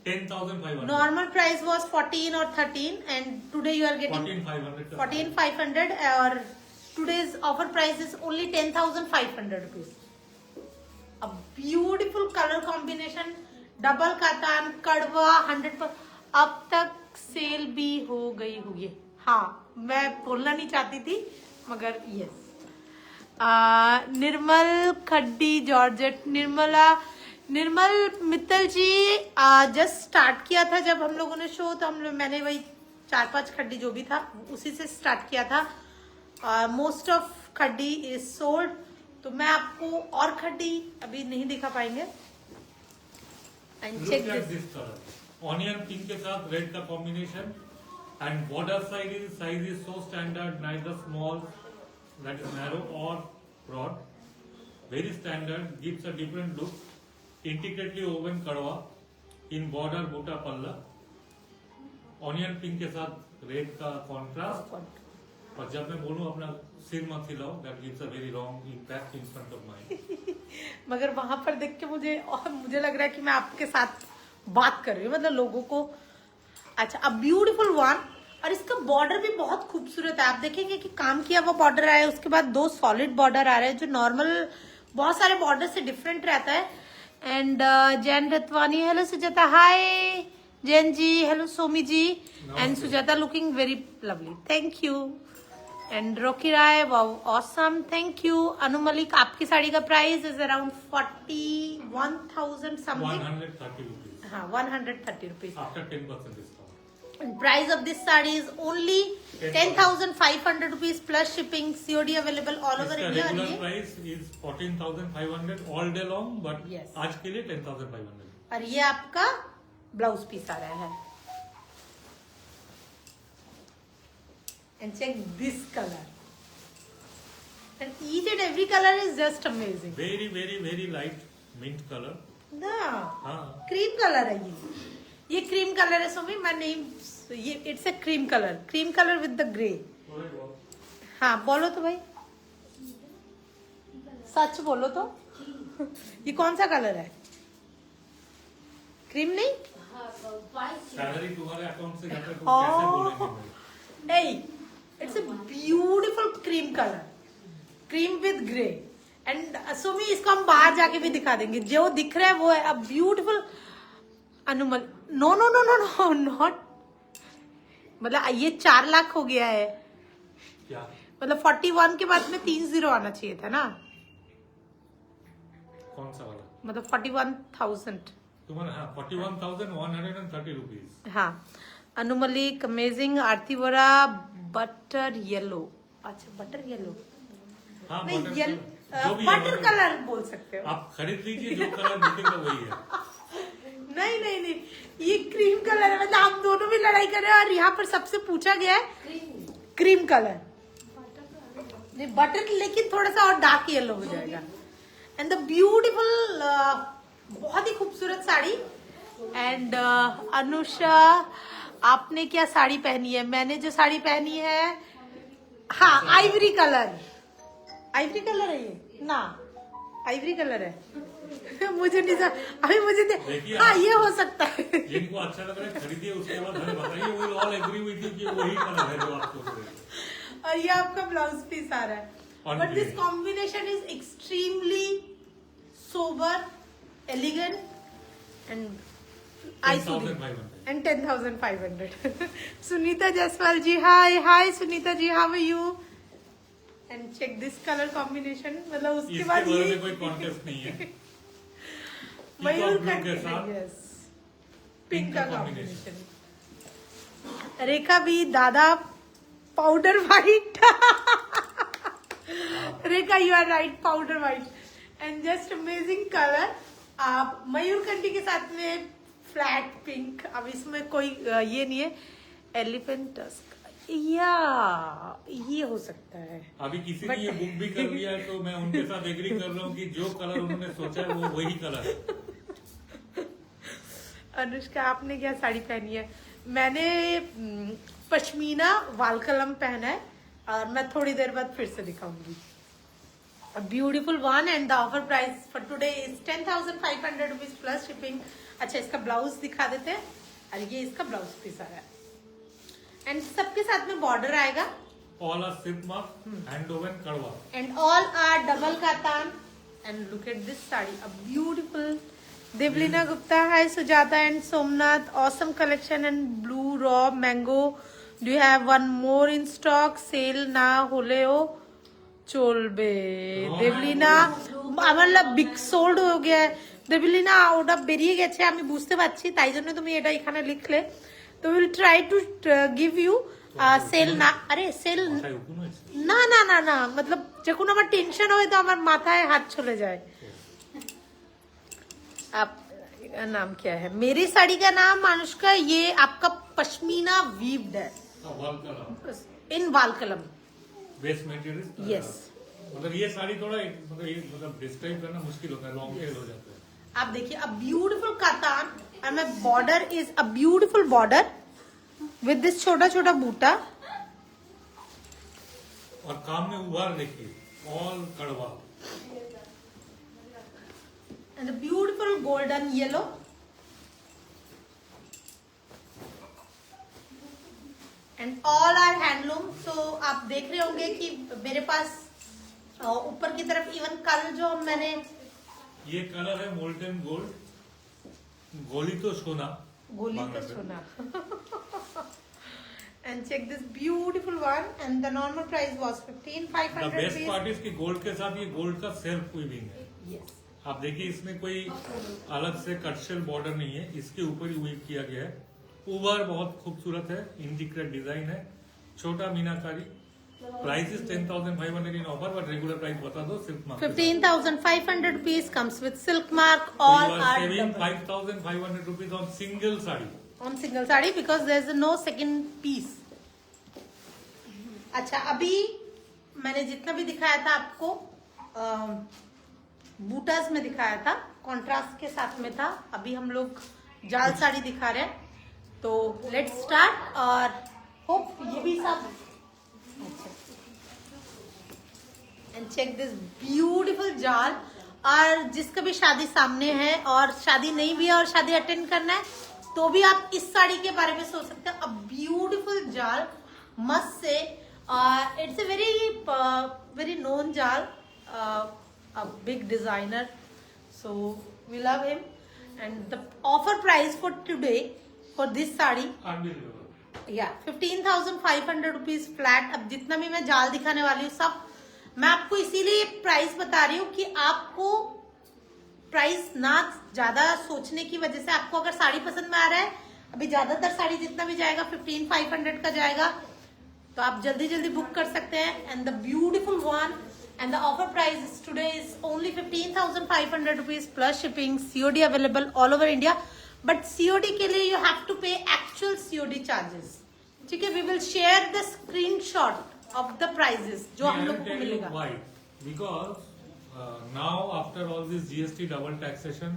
[SPEAKER 3] 10,500.
[SPEAKER 2] Normal price was 14 or 13 and today you are getting
[SPEAKER 3] 14,500.
[SPEAKER 2] 14,500 और today's offer price is only 10,500 rupees. A beautiful color combination, double katan कड़वा 100%। अब तक cell भी हो गई होगी। हाँ मैं बोलना नहीं चाहती थी मगर यस। निर्मल खड्डी जॉर्जेट, निर्मल मित्तल जी जस्ट स्टार्ट किया था जब हम लोगों ने शो, तो मैंने वही 4-5 खड्डी जो भी था उसी से स्टार्ट किया था। Most of khaddi is sold, तो मैं आपको और खड्डी अभी नहीं दिखा पाएंगे। And check this
[SPEAKER 3] onion pink के साथ रेड का combination and border size is so standard, neither small that is narrow or broad, very standard, gives a different look, intricately woven kadwa in border butta palla, onion pink के साथ red का contrast। और जब मैं बोलूं अपना सिर मत हिलाओ, that gives a very wrong impact in front of mind।
[SPEAKER 2] मगर वहां पर देख के मुझे लग रहा है कि मैं आपके साथ बात कर रही हूँ, मतलब लोगों को। अच्छा अ ब्यूटीफुल वन, और इसका बॉर्डर भी बहुत खूबसूरत है। आप देखेंगे कि काम किया हुआ बॉर्डर आया है, उसके बाद 2 सॉलिड बॉर्डर आ रहे हैं जो नॉर्मल बहुत सारे बॉर्डर से डिफरेंट रहता है। And Jain Ratwani, hello Sujata, hi Jain ji, hello Somi ji, and Sujata looking very lovely, thank you. And Rocky Rai, wow awesome, thank you. Anu Malik, आपकी साड़ी का price is around 41,000 something.
[SPEAKER 3] 130 rupees।
[SPEAKER 2] हाँ 130 rupees
[SPEAKER 3] after 10% discount.
[SPEAKER 2] Price of this saree is only 10,500 rupees plus shipping, COD available all over India।
[SPEAKER 3] Regular price is 14,500 all day long, but
[SPEAKER 2] Yes।
[SPEAKER 3] आज के लिए 10,500।
[SPEAKER 2] और ये आपका blouse piece आ रहा है। And check this color, and each and every color is just amazing।
[SPEAKER 3] Very very very light mint color।
[SPEAKER 2] ना
[SPEAKER 3] हाँ
[SPEAKER 2] क्रीम कलर है ये क्रीम कलर है सोमी, मैं नहीं, ये it's a cream colour with the grey. हाँ बोलो तो भाई, सच बोलो तो। ये कौन सा कलर है? क्रीम नहीं?
[SPEAKER 3] सैलरी तुम्हारे अकाउंट से जाता है, तुम कैसे बोलेंगे?
[SPEAKER 2] नहीं, it's a beautiful cream colour, cream with grey. And Somi इसको हम बाहर जाके भी दिखा देंगे, जो दिख रहा है वो है a beautiful. Anumal, no no no no no not, मतलब ये 4 लाख हो गया है।
[SPEAKER 3] क्या?
[SPEAKER 2] मतलब 41 के बाद में 30 आना चाहिए था ना,
[SPEAKER 3] कौन सा वाला?
[SPEAKER 2] मतलब 41,000
[SPEAKER 3] तुम्हारा? हाँ, 41,130 रुपीज।
[SPEAKER 2] हाँ। अनु मलिक अमेजिंग, आरती वोरा बटर येलो, अच्छा बटर येलो,
[SPEAKER 3] हाँ,
[SPEAKER 2] नहीं
[SPEAKER 3] बटर
[SPEAKER 2] येलो
[SPEAKER 3] जो भी है,
[SPEAKER 2] बटर कलर बोल सकते हो।
[SPEAKER 3] आप खरीद लीजिए, जो कलर दिखेगा वही है।
[SPEAKER 2] नहीं नहीं नहीं, ये क्रीम कलर है, मतलब हम दोनों भी लड़ाई कर रहे हैं और यहाँ पर सबसे पूछा गया है क्रीम कलर, नहीं बटर, लेकिन थोड़ा सा और डार्क येलो हो जाएगा। एंड द ब्यूटीफुल, बहुत ही खूबसूरत साड़ी। एंड अनुषा आपने क्या साड़ी पहनी है? मैंने जो साड़ी पहनी है, हाँ आइवरी कलर, आइवरी कलर है ये ना, आइवरी कलर है। मुझे नहीं अभी मुझे हाँ ये हो सकता है।
[SPEAKER 3] जिनको अच्छा लग रहा है खरीदिए, उसके बाद हमें बताइए। We all agree with you कि वही कलर है जो आपको पसंद है।
[SPEAKER 2] और ये आपका ब्लाउज पीस आ रहा है, but this combination is extremely sober, elegant and and 10,500. Sunita Jaiswal ji, hi Sunita ji, how are you? And check this colour combination, मतलब उसके बाद ये
[SPEAKER 3] कोई कॉन्टेस्ट नहीं है।
[SPEAKER 2] मयूर
[SPEAKER 3] ब्लू के
[SPEAKER 2] का
[SPEAKER 3] साथ
[SPEAKER 2] पिंक का कॉम्बिनेशन। रेखा भी दादा powder white. Rekha you are right, powder white and just amazing colour. आप मयूर कंठी के साथ में फ्लैट पिंक, अब इसमें कोई ये नहीं है, एलिफेंट टस्क, या ये हो सकता है।
[SPEAKER 3] अभी किसी ने ये बुक भी कर लिया है, तो मैं उनके साथ एग्री कर रहा हूँ कि जो कलर उन्होंने सोचा है वो वही कलर है।
[SPEAKER 2] अनुष्का आपने क्या साड़ी पहनी है? मैंने पश्मीना वाल कलम पहना है और मैं थोड़ी देर बाद फिर से दिखाऊंगी। A beautiful one and the offer price for today is 10,500 rupees plus shipping. अच्छा, इसका ब्लाउज दिखा देते हैं और ये इसका ब्लाउज पीस आ रहा है एंड सबके साथ में बॉर्डर आएगा।
[SPEAKER 3] All are silk mark, hand woven kadwa.
[SPEAKER 2] And all are double katan. And look at this saree, a beautiful. Devlina Gupta, hi Sujata and Somnath, awesome collection and blue raw mango. Do you have one more in stock? Sale na holeo. চলবে দেবলিনা, আমার big sold হয়ে গিয়ে দেবলিনা, ওটা বেরিয়ে গেছে আমি বুঝতে পারছি, তাই জন্য তুমি এটা এখানে লিখলে। তো will try to give you sale না, আরে সেল না না না না, मतलब যখন আমার টেনশন হয় তো আমার মাথায় হাত চলে যায়। आप नाम क्या है? मेरी साड़ी का नाम अनुष्का, ये आपका पश्मीना वीव्ड है इन वाल कलम।
[SPEAKER 3] Base material,
[SPEAKER 2] yes.
[SPEAKER 3] मतलब ये साड़ी थोड़ा मतलब डिस्क्राइब करना मुश्किल होता है, लॉन्ग टेल हो जाता है।
[SPEAKER 2] आप देखिए, a beautiful katan and my border is a beautiful border with this छोटा छोटा बूटा
[SPEAKER 3] और काम में उभार देखिए, ऑल कड़वा
[SPEAKER 2] and a beautiful golden yellow and all are handloom. तो आप देख रहे होंगे कि मेरे पास ऊपर की तरफ इवन कल जो मैंने,
[SPEAKER 3] ये कलर है मोल्टन गोल्ड, गोली तो सोना,
[SPEAKER 2] गोली तो सोना। And check this beautiful one and the normal price was 15,500
[SPEAKER 3] best part इसकी गोल्ड के साथ ये गोल्ड का सेल्फ वीविंग है।
[SPEAKER 2] यस,
[SPEAKER 3] आप देखिए इसमें कोई अलग से कटशेल बॉर्डर नहीं है, इसके ऊपर ही वीव किया गया है। उभार बहुत खूबसूरत है, इंडिक्रेट डिजाइन है, छोटा meenakari. Price is 10,500 in offer, but regular price बता दो। Silk mark
[SPEAKER 2] 15,500 rupees comes with silk mark. All are
[SPEAKER 3] saving
[SPEAKER 2] double
[SPEAKER 3] 5,500 rupees on single sari,
[SPEAKER 2] on single sari because there is no second piece. अच्छा, अभी मैंने जितना भी दिखाया था आपको बूटास में दिखाया था, कॉन्ट्रास्ट के साथ में था। अभी हम लोग जाल साड़ी दिखा रहे हैं, तो लेट्स स्टार्ट। और होप ये भी सब एंड चेक दिस ब्यूटीफुल जाल। और जिसका भी शादी सामने है और शादी नहीं भी है और शादी अटेंड करना है, तो भी आप इस साड़ी के बारे में सोच सकते हो। अ ब्यूटीफुल जाल, मस्त से, इट्स ए वेरी नोन जाल, a big designer, so we love him. And the offer price for today for this sari,
[SPEAKER 3] unbelievable,
[SPEAKER 2] या 15,500 रुपीज फ्लैट। अब जितना भी मैं जाल दिखाने वाली हूँ सब मैं आपको इसीलिए प्राइस बता रही हूँ कि आपको प्राइस ना ज्यादा सोचने की वजह से, आपको अगर साड़ी पसंद में आ रहा है, अभी ज्यादातर साड़ी जितना भी जाएगा 15,500 का जाएगा, तो आप जल्दी जल्दी बुक कर सकते हैं। And the beautiful one and the offer price today is only 15,500 rupees plus shipping, COD available all over India. But COD के लिए you have to pay actual COD charges, ठीक है। We will share the screenshot of the prices जो हम लोग को मिलेगा।
[SPEAKER 3] Why? Because now after all this GST double taxation,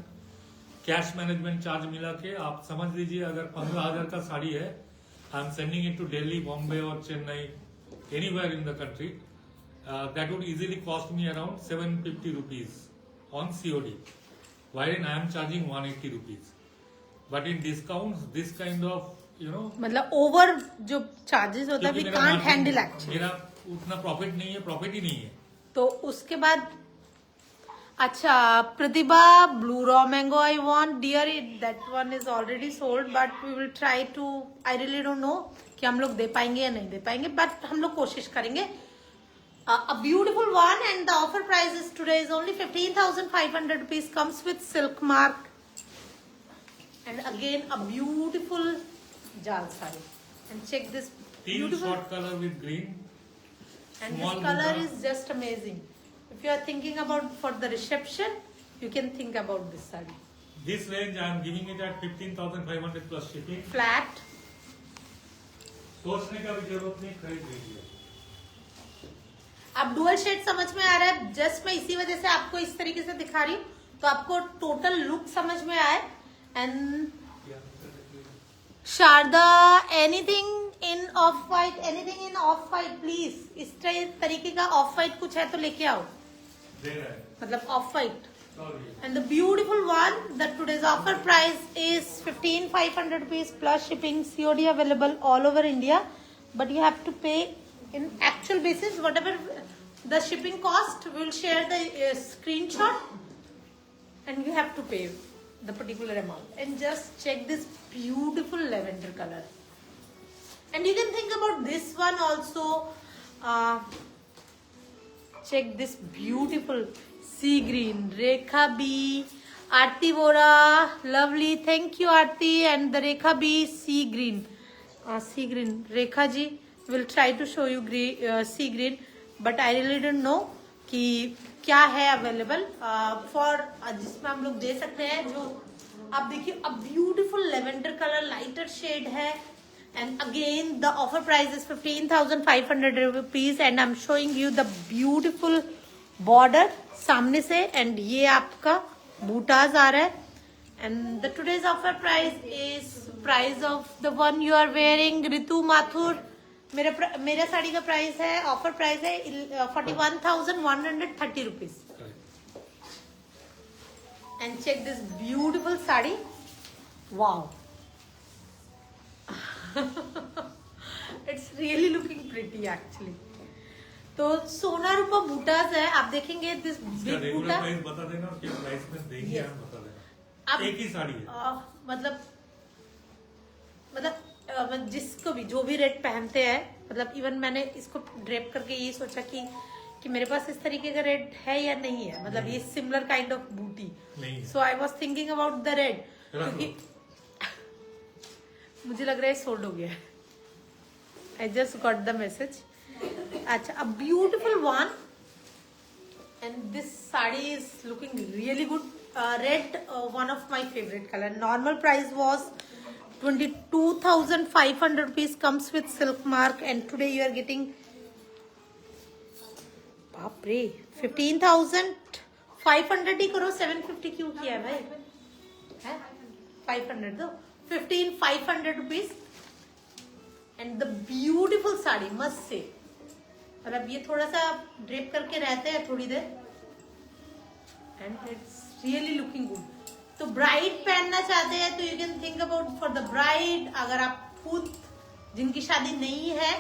[SPEAKER 3] cash management charge मिला के आप समझ लीजिए अगर 15,000 का साड़ी है, I am sending it to Delhi, Bombay और Chennai, anywhere in the country, that would easily cost me around 750 rupees on COD, wherein I am charging 180 rupees. But in discounts, this kind of, you know,
[SPEAKER 2] मतलब over जो charges होता है we
[SPEAKER 3] क्योंकि
[SPEAKER 2] can't
[SPEAKER 3] मेरा
[SPEAKER 2] handle actually,
[SPEAKER 3] मेरा उतना profit नहीं है, प्रॉफिट ही नहीं है।
[SPEAKER 2] तो उसके बाद अच्छा Pratibha blue raw mango I want dear, that one is already sold but we will try to, I really don't know कि हम लोग दे पाएंगे या नहीं दे पाएंगे, बट हम लोग कोशिश करेंगे। A beautiful one and the offer price is today is only 15,500 rupees, comes with silk mark and again a beautiful jal sari, and check this beautiful
[SPEAKER 3] short color with green,
[SPEAKER 2] and
[SPEAKER 3] small
[SPEAKER 2] this color
[SPEAKER 3] buta.
[SPEAKER 2] is just amazing. If you are thinking about for the reception, you can think about this sari.
[SPEAKER 3] This range I am giving it at 15,500 plus shipping.
[SPEAKER 2] Flat,
[SPEAKER 3] सोचने का भी जरूरत नहीं, खरीद लीजिए।
[SPEAKER 2] अब dual shade समझ में आ रहा है, जस्ट मैं इसी वजह से आपको इस तरीके से दिखा रही हूँ तो आपको टोटल लुक समझ में आए। And Sharda anything in off white, anything in off white please, इस तरीके का ऑफ वाइट कुछ है तो लेके आओ,
[SPEAKER 3] दे रहा है,
[SPEAKER 2] मतलब of white.
[SPEAKER 3] sorry.
[SPEAKER 2] And the beautiful one, the today's offer price is 15,500 rupees plus shipping, COD available all over India, but you have to pay in actual basis whatever the shipping cost. We will share the screenshot and you have to pay the particular amount. And just check this beautiful lavender color, and you can think about this one also. Check this beautiful sea green, Rekha B, Aarti Vora, lovely, thank you Aarti, and the Rekha B sea green, Rekha ji will try to show you sea green, but I really don't know कि क्या है available for जिसमें हम लोग दे सकते हैं। जो आप देखिए a beautiful lavender colour, lighter shade है, and again the offer price is 15,500 rupees, and I'm showing you the beautiful border सामने से, and ये आपका बूटाज आ रहा है। and the today's offer price is price of the one you are wearing, Ritu Mathur, मेरा साड़ी का price है, ऑफर प्राइस है 41,130 rupees. And check this beautiful sari, wow, it's really looking pretty actually. तो सोना रूपा बूटास है, आप देखेंगे दिस बिग बूटा,
[SPEAKER 3] प्राइस बता देना और क्या प्राइस में देंगे हम बता देना। एक ही साड़ी है,
[SPEAKER 2] मतलब जिसको भी जो भी रेट पहनते हैं, मतलब इवन मैंने इसको ड्रेप करके ये सोचा कि मेरे पास इस तरीके का रेड है या नहीं है, मतलब ये सिमिलर काइंड ऑफ बूटी, so I was thinking about the red, क्योंकि मुझे लग रहा है सोल्ड हो गया है। I just got the message. अच्छा, a beautiful one, and this sari is looking really good, red, one of my favourite colour. Normal price was 22,500 rupees, comes with silk mark, and today you are getting, बाप रे, 15,500 ही करो, 750 क्यों किया है भाई, है 500 दो, 15,500 rupees, and the beautiful sari मस्त से, मतलब ये थोड़ा सा ड्रेप करके रहते हैं थोड़ी देर, and it's really looking good। तो ब्राइड पहनना चाहते हैं तो you can think about for the bride. अगर आप खुद जिनकी शादी नहीं है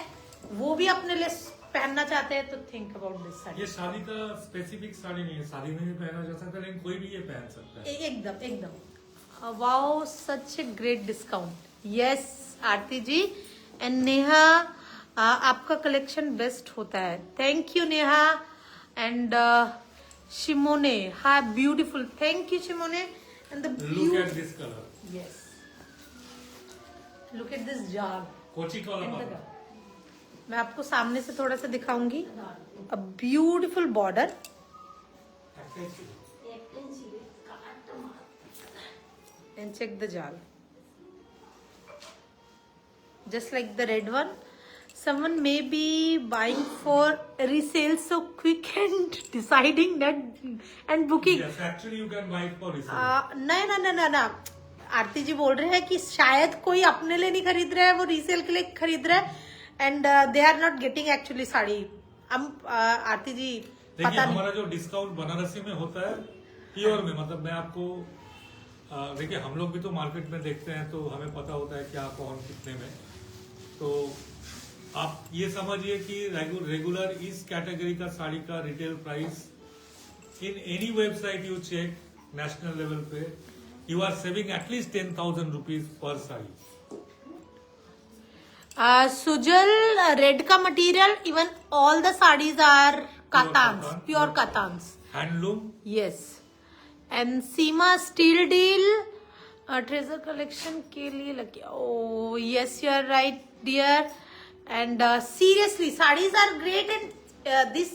[SPEAKER 2] वो भी अपने लिए पहनना चाहते हैं तो थिंक अबाउट दिस साड़ी।
[SPEAKER 3] ये शादी का स्पेसिफिक साड़ी नहीं है, शादी में भी पहना जा सकता है, लेकिन कोई भी ये पहन सकता है।
[SPEAKER 2] एकदम wow, such a great discount. Yes Aarti ji, and Neha आपका कलेक्शन बेस्ट होता है. Thank you Neha. And Simone, हाँ beautiful. Thank you Simone. And the
[SPEAKER 3] Look at this color.
[SPEAKER 2] Yes, look at this jar.
[SPEAKER 3] Kochi collar.
[SPEAKER 2] मैं आपको सामने से थोड़ा सा दिखाऊंगी. A beautiful border and check the jar. Just like the red one, someone may be buying for resale so quick and deciding that and booking.
[SPEAKER 3] Yes, actually you can buy it for resale.
[SPEAKER 2] नहीं ना. आरती जी बोल रहे हैं कि शायद कोई अपने लिए नहीं खरीद रहा है, वो रीसेल के लिए खरीद रहा है. And they are not getting actually sari. हम आरती जी
[SPEAKER 3] देखिए
[SPEAKER 2] पता नहीं.
[SPEAKER 3] हमारा जो डिस्काउंट बनारसी में होता है प्योर में, मतलब मैं आपको देखिए हम लोग भी तो मार्केट में देखते हैं तो हमें पता होता है क्या कौन कितने में. तो आप ये समझिए कि रेगुलर इस कैटेगरी का साड़ी का retail price in any website you check national level पे you are saving at least 10,000 rupees पर साड़ी.
[SPEAKER 2] सुजल, रेड का material, even all the saris are katans, pure katans.
[SPEAKER 3] Handloom.
[SPEAKER 2] Yes. And Seema steal deal treasure collection के लिए लगे. Oh yes, you are right dear. And seriously saris are great and this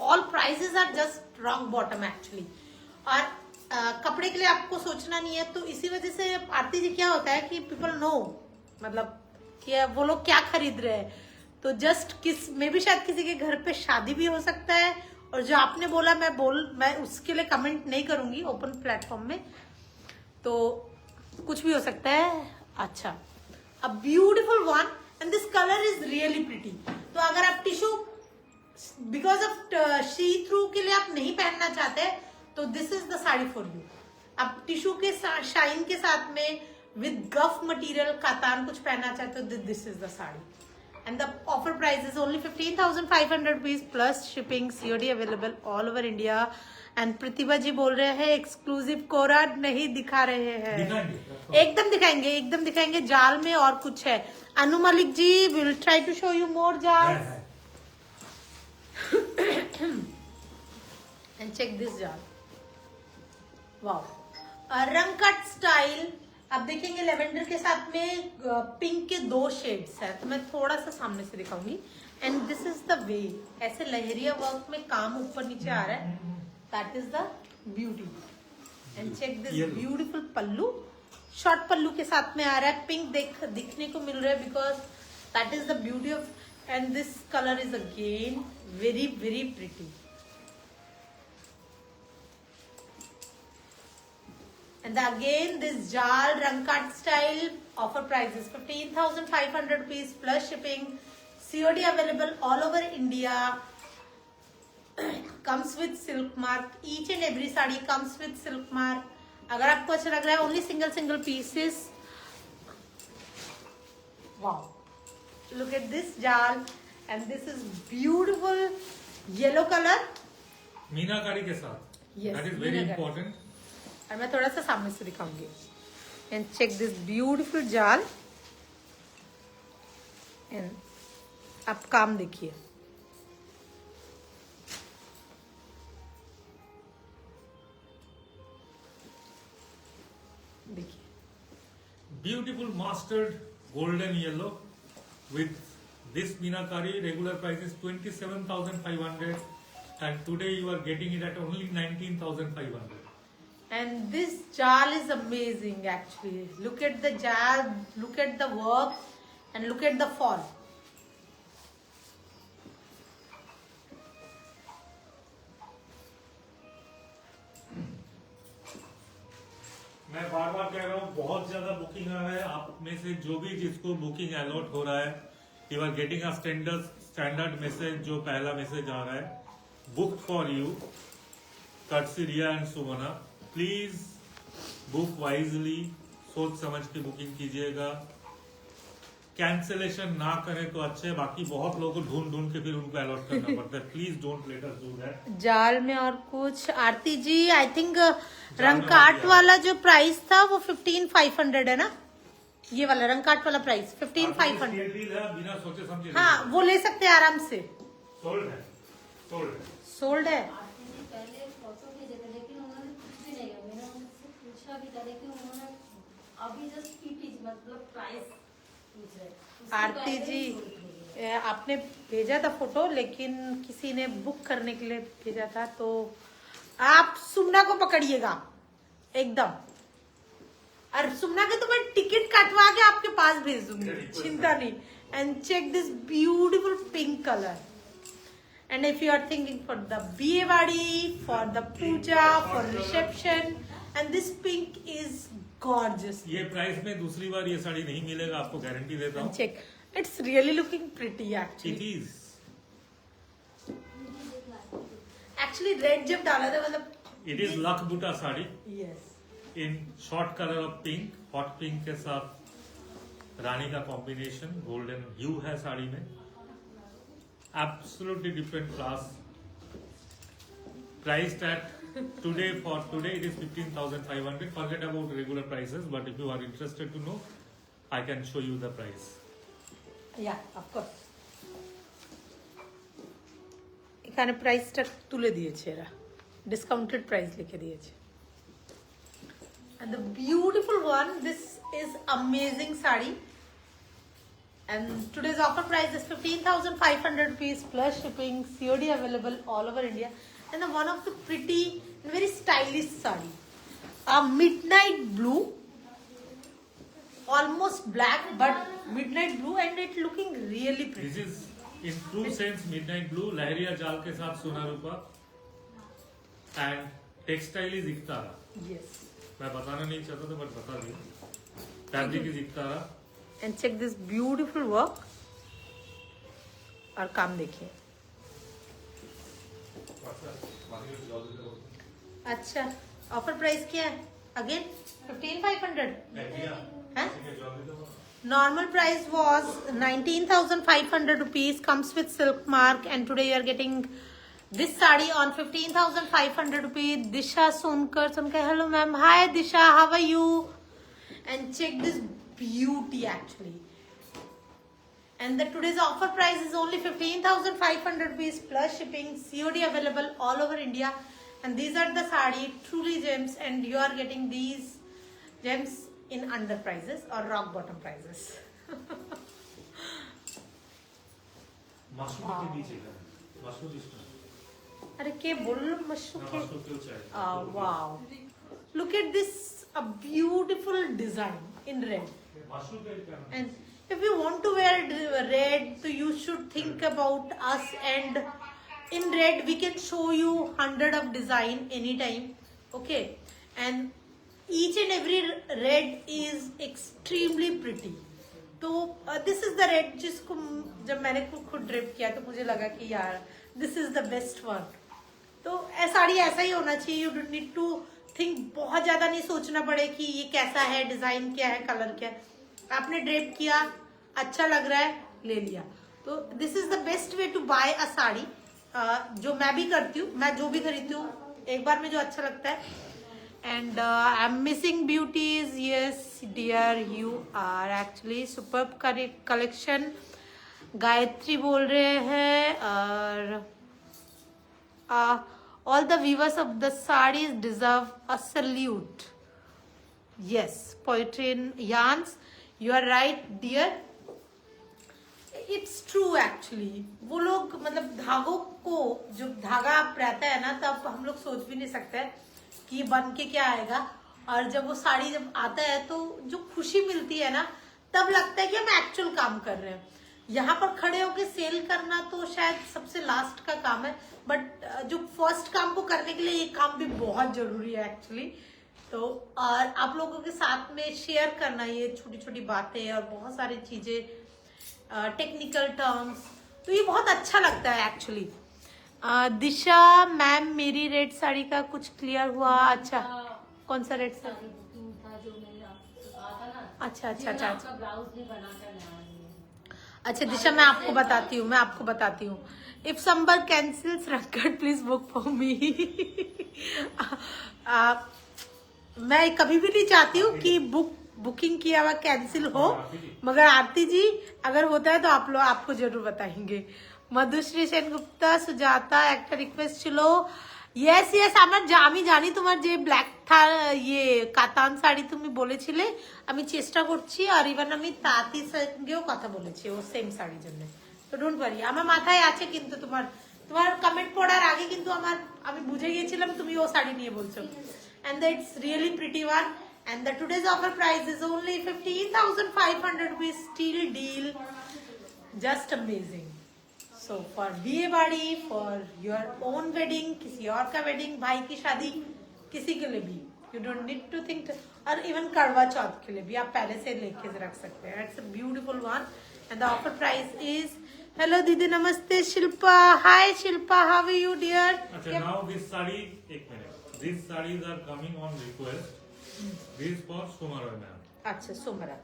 [SPEAKER 2] all prices are just wrong bottom actually. और कपड़े के लिए आपको सोचना नहीं है. तो इसी वजह से आरती जी क्या होता है कि पीपल नो, मतलब कि वो लोग क्या खरीद रहे हैं. तो जस्ट किस में भी शायद किसी के घर पे शादी भी हो सकता है. और जो आपने बोला मैं उसके लिए कमेंट नहीं करूंगी ओपन प्लेटफॉर्म में. तो कुछ भी हो सकता है. अच्छा, a beautiful one and this colour is really pretty. तो अगर आप tissue because of see through के लिए आप नहीं पहनना चाहते तो this is the sari for you. आप टिश्यू के शाइन के साथ में विद गफ मटेरियल कातान कुछ पहनना चाहते हो, this is the sari. And the offer price is only 15,500 rupees plus shipping. COD available all over India. And प्रतिभा जी बोल रहे हैं एक्सक्लूसिव कोरा नहीं दिखा रहे हैं. एकदम दिखाएंगे. जाल में और कुछ है. Anu Malik ji will try to show you more jaal. And check this jaal. Wow, रंग कट स्टाइल. आप देखेंगे लेवेंडर के साथ में पिंक के 2 शेड्स है. तो मैं थोड़ा सा सामने से दिखाऊंगी. And this is the way. ऐसे लहरिया वर्क में काम ऊपर नीचे आ रहा है. That is the beauty. And check this beautiful pallu. Short pallu के साथ में आ रहा है. पिंक दिखने को मिल रहा है because that is the beauty of. And this colour is again very very pretty. And again this jal rang cut style offer price is 15,500 rupees plus shipping. COD available all over India. Comes with silk mark. Each and every sari comes with silk mark. अगर आपको अच्छा लग रहा है only single pieces. Wow. Look at this jal and this is beautiful yellow color.
[SPEAKER 3] मीनाकारी के साथ.
[SPEAKER 2] Yes,
[SPEAKER 3] That is very important.
[SPEAKER 2] और मैं थोड़ा सा सामने से दिखाऊंगी. एंड चेक दिस ब्यूटीफुल जाल. एंड आप काम देखिए.
[SPEAKER 3] Beautiful mustard golden yellow with this Meenakari. Regular price is 27,500 and today you are getting it at only 19,500.
[SPEAKER 2] And this jal is amazing actually. Look at the jal, look at the work and look at the fall.
[SPEAKER 3] मैं बार बार कह रहा हूँ बहुत ज्यादा booking आ रहा है. आप में से जो भी जिसको बुकिंग अलॉट हो रहा है you are getting a standard message. जो पहला मैसेज आ रहा है book for you courtesy Riya and Sumana. Please book wisely, सोच समझ के बुकिंग कीजिएगा. कैंसिलेशन ना करें तो अच्छे. बाकी बहुत लोगों को ढूंढ के फिर उनको अलॉट करना पड़ता है. Please don't let us do that.
[SPEAKER 2] जाल में और कुछ आरती जी आई थिंक रंग काट वाला जो प्राइस था वो 15,500 है ना. ये वाला रंग काट वाला प्राइस 15,500।
[SPEAKER 3] डील है, बिना सोचे समझे।
[SPEAKER 2] हाँ वो ले सकते हैं आराम से।
[SPEAKER 3] सोल्ड है, सोल्ड है।
[SPEAKER 2] सोल्ड है।
[SPEAKER 4] पहले फोटो भेजे थे लेकिन उन्होंने कुछ भी नहीं किया। मैंने उनसे पूछा भी था लेकिन उन्होंने अभी जस्ट पीटी मतलब प्राइस पूछ रहे।
[SPEAKER 2] आरती जी आपने भेजा था फोटो लेकिन किसी ने बुक करने के लिए भेजा था, तो आप सुमना को पकड़िएगा एकदम, और सुमना के तो मैं टिकट कटवा के आपके पास भेज दूंगी, चिंता नहीं। And check this beautiful pink colour, and if you are thinking for the BAwadi, for the puja, for reception, and this pink is gorgeous.
[SPEAKER 3] ये प्राइस में दूसरी बार ये साड़ी नहीं मिलेगा, आपको गारंटी देता हूँ।
[SPEAKER 2] Check, it's really looking pretty
[SPEAKER 3] It
[SPEAKER 2] actually.
[SPEAKER 3] is.
[SPEAKER 2] Actually red जब डाला था मतलब
[SPEAKER 3] It is lakh Buta sari
[SPEAKER 2] yes.
[SPEAKER 3] in short color of pink, hot pink के साथ रानी का कॉम्बिनेशन, गोल्डन ह्यू है साड़ी में। Absolutely different class. Priced at today, for today it is 15,500. Forget about regular prices, but if you are interested to know, I can show you the price.
[SPEAKER 2] Yeah, of course. এখানে প্রাইসটা তুলে দিয়েছে এরা, discounted price লিখে দিয়েছে। And the beautiful one, this is amazing sari. And today's offer price is 15,500 rupees plus shipping, COD available all over India. And the one of the pretty and very stylish sari, a midnight blue, almost black but midnight blue, and it looking really pretty.
[SPEAKER 3] This is in true sense midnight blue, लहरिया जाल के साथ सोना रूपा, and textile is ektara.
[SPEAKER 2] Yes.
[SPEAKER 3] मैं बताना नहीं चाहता था but बता दिया। फैब्रिक इज इकतारा।
[SPEAKER 2] And check this beautiful work, और काम देखिए। अच्छा ऑफर प्राइस क्या है again? 15,500। Normal price was 19,500 rupees, comes with silk mark, and today you are getting this sari on 15,500 rupees. Disha Sonkar, hello ma'am. Hi Disha, how are you? And check this beauty actually. And the today's offer price is only 15,500 rupees plus shipping, COD available all over India. And these are the sari, truly gems, and you are getting these gems in under prices or rock bottom prices.
[SPEAKER 3] Mushroom के नीचे का mushroom इसमें।
[SPEAKER 2] अरे के बोल mushroom के।
[SPEAKER 3] Mushroom क्यों चाहिए?
[SPEAKER 2] Wow. Look at this, a beautiful design in red.
[SPEAKER 3] Mushroom का क्या?
[SPEAKER 2] And if you want to wear red, so you should think about us, and in red we can show you 100 of design anytime. Okay, and each and every red is extremely pretty. तो this is the red जिसको जब मैंने खुद drip किया तो मुझे लगा कि यार this is the best one. तो साड़ी ऐसा ही होना चाहिए. You don't need to think, बहुत ज्यादा नहीं सोचना पड़े कि ये कैसा है, डिजाइन क्या है, कलर क्या है. आपने ड्रेप किया, अच्छा लग रहा है, ले लिया. तो this is the best way to buy a sari. जो मैं भी करती हूँ, मैं जो भी खरीदती हूँ एक बार में जो अच्छा लगता है. And I am missing beauties. Yes dear, you are actually superb collection. Gayatri बोल रहे हैं. और all the viewers of the sarees deserve a salute. Yes, poetry in yarns, you are right dear. It's true actually. वो लोग मतलब धागों को, जब धागा रहता है ना, तब हम लोग सोच भी नहीं सकते कि बन के क्या आएगा. और जब वो साड़ी जब आता है तो जो खुशी मिलती है ना, तब लगता है कि हम एक्चुअल काम कर रहे हैं. यहाँ पर खड़े होके सेल करना तो शायद सबसे लास्ट का काम है, बट जो फर्स्ट काम को करने के लिए ये काम भी बहुत जरूरी है एक्चुअली. तो और आप लोगों के साथ में शेयर करना ये छोटी छोटी बातें और बहुत सारी चीजें, टेक्निकल टर्म्स, तो ये बहुत अच्छा लगता है एक्चुअली. दिशा मैम, मेरी रेड साड़ी का कुछ क्लियर हुआ? अच्छा, कौन सा रेड साड़ी
[SPEAKER 4] था जो मैंने आपको कहा था ना?
[SPEAKER 2] अच्छा अच्छा अच्छा अच्छा.
[SPEAKER 4] ब्लाउज भी बनाकर लाया.
[SPEAKER 2] अच्छा दिशा, मैं आपको बताती हूँ. इफ समबर कैंसिल्स रंगट प्लीज बुक फॉर मी. मैं कभी भी नहीं चाहती हूँ कि बुक बुकिंग किया हुआ कैंसिल हो, मगर आरती जी अगर होता है तो आप लोग आपको जरूर बताएंगे। मधुश्री सेनगुप्ता, सुजाता একটা রিকোয়েস্ট ছিল। ইয়েস ইয়েস, আমি জানি তোমার যে ব্ল্যাক ইয়ে কাতান শাড়ি তুমি বলেছিলে, আমি চেষ্টা করছি। আর ইভেন আমি তাঁতির সঙ্গেও কথা বলেছি ও সেম শাড়ির জন্য। তো ডোন্ট ওয়ারি, আমার মাথায় আছে, কিন্তু তোমার কমেন্ট পড়ার আগে কিন্তু আমি বুঝে গিয়েছিলাম তুমি ও শাড়ি নিয়ে বলছো। and it's really pretty one, and the today's offer price is only 15,500 rupees, still deal, just amazing. So for BA body, for your own wedding, किसी और का wedding, भाई की शादी, किसी के लिए भी you don't need to think, और even करवा चौथ के लिए भी आप पहले से लेके रख सकते हैं। It's a beautiful one and the offer price is, hello दीदी नमस्ते, Shilpa, hi Shilpa, how are you dear?
[SPEAKER 3] अच्छा, now this साड़ी, एक minute, these sarees are coming on request. This for Sumara ma'am.
[SPEAKER 2] আচ্ছা সোমারা,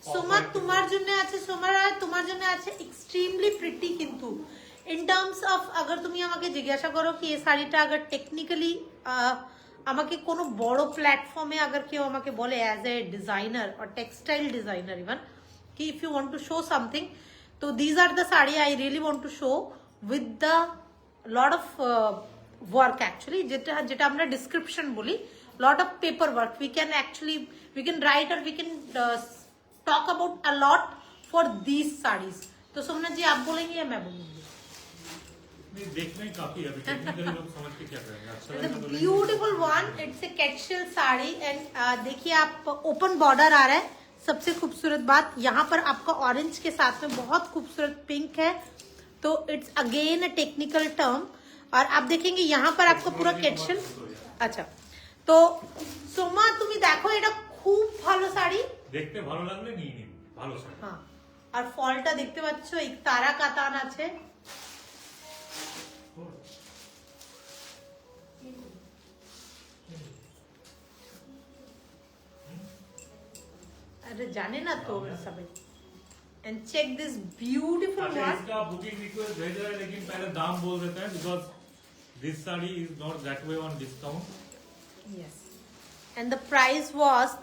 [SPEAKER 2] সোমা তোমার জন্য আছে, সোমারা তোমার জন্য আছে এক্সট্রিমলি প্রিটি। কিন্তু ইন টার্মস অফ अगर তুমি আমাকে জিজ্ঞাসা করো কি এই শাড়িটা अगर টেকনিক্যালি আমাকে কোনো বড় প্ল্যাটফর্মে अगर কেউ আমাকে বলে অ্যাজ এ ডিজাইনার और টেক্সটাইল ডিজাইনার ইভেন कि if you want to show something, तो these are the sari I really want to show with the lot of work actually, যেটা আমরা ডিসক্রিপশন বলি, lot of paperwork. We can write or we can talk about a lot for these sarees. तो सोमनाथ जी आप बोलेंगे या मैं बोलूंगी?
[SPEAKER 3] नहीं, देखने ही काफी है, अभी टेक्निकली लोग समझ के क्या करेंगे। अच्छा
[SPEAKER 2] It's
[SPEAKER 3] लगेगा
[SPEAKER 2] a
[SPEAKER 3] तो
[SPEAKER 2] beautiful one. It's a कैटशेल साड़ी एंड देखिए आप ओपन बॉर्डर आ रहा है। सबसे खूबसूरत बात यहाँ पर आपका ऑरेंज के साथ में बहुत खूबसूरत पिंक है, तो it's again a technical term. और आप देखेंगे यहाँ पर आपको पूरा कैटशेल। अच्छा, তো সোমা তুমি দেখো এটা খুব ভালো শাড়ি,
[SPEAKER 3] দেখতে ভালো লাগলে নিয়ে নিন, ভালো শাড়ি।
[SPEAKER 2] হ্যাঁ, আর ফলটা দেখতে পাচ্ছ, এই তারা কাতান আছে। अरे जाने ना तो सभी। एंड चेक दिस ब्यूटीफुल
[SPEAKER 3] अच्छा,
[SPEAKER 2] वन।
[SPEAKER 3] इसका बुकिंग रिक्वेस्ट भेज रहे हैं, लेकिन पहले दाम बोल देते हैं because this sari is not that way on discount.
[SPEAKER 2] Yes, and the price was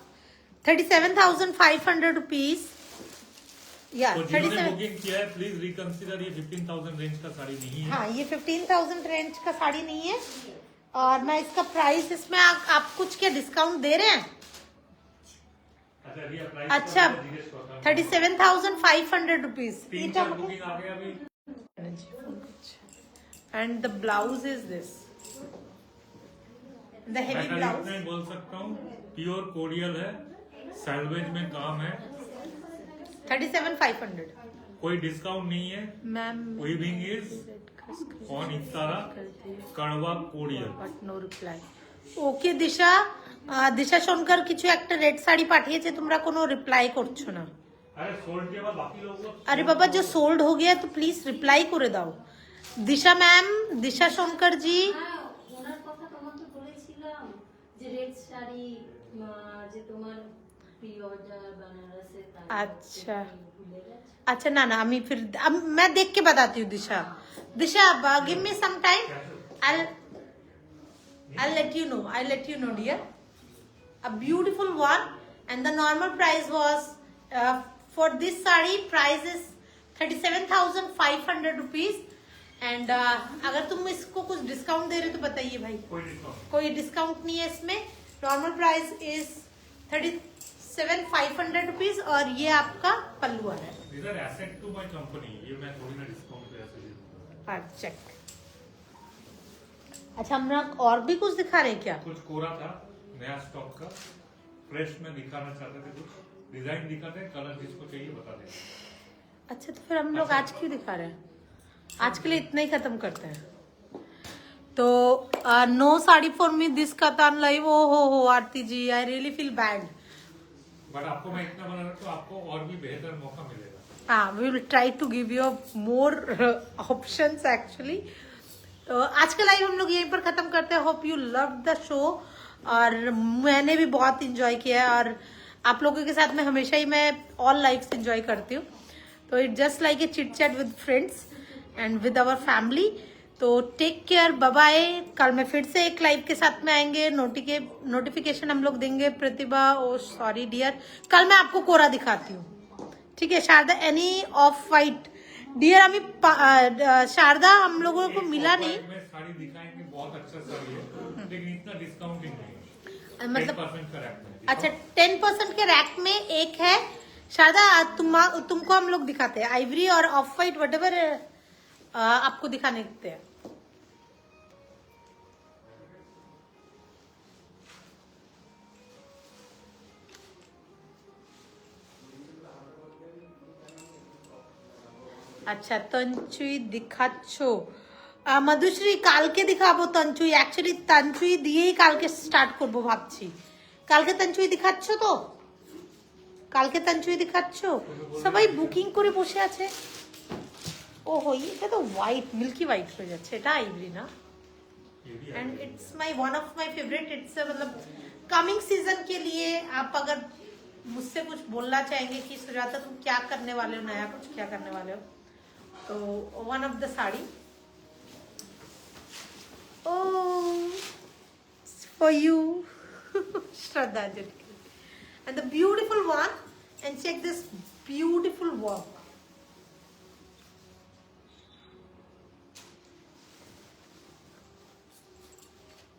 [SPEAKER 2] 37,500 rupees. Yeah,
[SPEAKER 3] तो जिन्होंने
[SPEAKER 2] 37।
[SPEAKER 3] बुकिंग किया है प्लीज रिकंसिडर, ये 15,000 रेंज का साड़ी नहीं है।
[SPEAKER 2] हाँ, ये 15,000 रेंज का साड़ी नहीं है। और मैं इसका प्राइस, इसमें आप कुछ क्या डिस्काउंट दे रहे हैं? अच्छा, 37,500 rupees.
[SPEAKER 3] 3-4 बुकिंग आ गया अभी।
[SPEAKER 2] And the blouse is this. The
[SPEAKER 3] मैं
[SPEAKER 2] heavy
[SPEAKER 3] खाली
[SPEAKER 2] blouse.
[SPEAKER 3] इतना ही बोल सकता हूँ, प्योर कोरियल है, सैलवेज में काम है,
[SPEAKER 2] 37,500.
[SPEAKER 3] कोई डिस्काउंट नहीं है।
[SPEAKER 2] मैम
[SPEAKER 3] वीविंग इज ऑन इफ्तारा, कड़वा कोरियल।
[SPEAKER 2] But no reply. Okay Disha, Disha Shankar কিছু একটা রেড শাড়ি পাঠিয়েছে, তোমরা কোনো রিপ্লাই করছো না।
[SPEAKER 3] अरे सोल्ड के बाद बाकी लोग
[SPEAKER 2] अरे बाबा जो सोल्ड हो गया तो प्लीज रिप्लाई করে দাও। দিশা ম্যাম, দিশা শঙ্কর জি,
[SPEAKER 4] হ্যাঁ, ওনার কথা তোমাকে বলেছিলাম যে রেড শাড়ি যে তোমার প্রি অর্ডার बनारस से
[SPEAKER 2] अच्छा अच्छा, ना ना अभी फिर अब मैं देख के बताती हूँ। Disha give me some time, I'll let you know dear. A beautiful one, and the normal price was for this saree price is 37,500 rupees. And अगर तुम इसको कुछ डिस्काउंट दे रहे हो तो बताइए भाई। कोई डिस्काउंट नहीं है इसमें। नॉर्मल प्राइस इज 37,500 रुपीज और ये आपका पल्लू आ रहा है।
[SPEAKER 3] These are asset to my company, ये मैं थोड़ी ना डिस्काउंट पे ऐसे दे दूंगा।
[SPEAKER 2] चेक। अच्छा, हम लोग और भी कुछ दिखा रहे हैं क्या?
[SPEAKER 3] कुछ कोरा था नया स्टॉक का, फ्रेश में दिखाना चाहते थे, कुछ डिजाइन दिखाते हैं, कलर जिसको चाहिए बता दें।
[SPEAKER 2] अच्छा, तो फिर हम लोग आज क्यों दिखा रहे हैं? आज के लिए इतना ही खत्म करते हैं। तो no sari for me this katan live. ओ हो Aarti ji, I really feel bad.
[SPEAKER 3] But आपको मैं इतना बना रहा हूं, तो आपको और भी बेहतर मौका मिलेगा।
[SPEAKER 2] हाँ, we will try to give you more options actually. तो आज का लाइव हम लोग यहीं पर खत्म करते हैं। Hope you love the show, और मैंने भी बहुत इंजॉय किया है, और आप लोगों के साथ में हमेशा ही मैं ऑल लाइव्स इंजॉय करती हूँ। तो it just like a chit chat with friends and with our family. तो टेक केयर, बाय बाय। कल मैं फिर से एक लाइव के साथ में आएंगे, नोटिफिकेशन हम लोग देंगे। प्रतिभा, ओ सॉरी डियर, कल मैं आपको कोरा दिखाती हूँ, ठीक है। Sharda, any off white dear, अभी शारदा हम लोगों को मिला नहीं।
[SPEAKER 3] साड़ी दिखाएंगे, बहुत अच्छा साड़ी है, लेकिन इतना डिस्काउंटिंग नहीं है,
[SPEAKER 2] मतलब
[SPEAKER 3] 10% का रैक में।
[SPEAKER 2] अच्छा, 10% के रैक में एक है। शारदा, तुमको हम लोग दिखाते हैं आइवरी और ऑफ वाइट, वटेवर आपको दिखाने देते हैं। আচ্ছা, তঞ্চুই দেখাচ্ছো? মধুশ্রী, কালকে দেখাবো তঞ্চুই। অ্যাকচুয়ালি তঞ্চুই দিয়েই কালকে স্টার্ট করব ভাবছি। কালকে তঞ্চুই দেখাচ্ছো তো? কালকে তঞ্চুই দেখাচ্ছো? সবাই বুকিং করে বসে আছে। ওহো, এটা তো হোয়াইট, মিল্কি হোয়াইট হয়ে যাচ্ছে। এটা আইভরি না? And it's my one of my favourite. It's मतलब कमिंग सीजन के लिए आप अगर मुझसे कुछ बोलना चाहेंगे कि सुजाता तुम क्या करने वाले हो, नया कुछ क्या करने वाले हो, तो one of the sari oh for you Shraddhanjali, and the beautiful one, and check this beautiful work.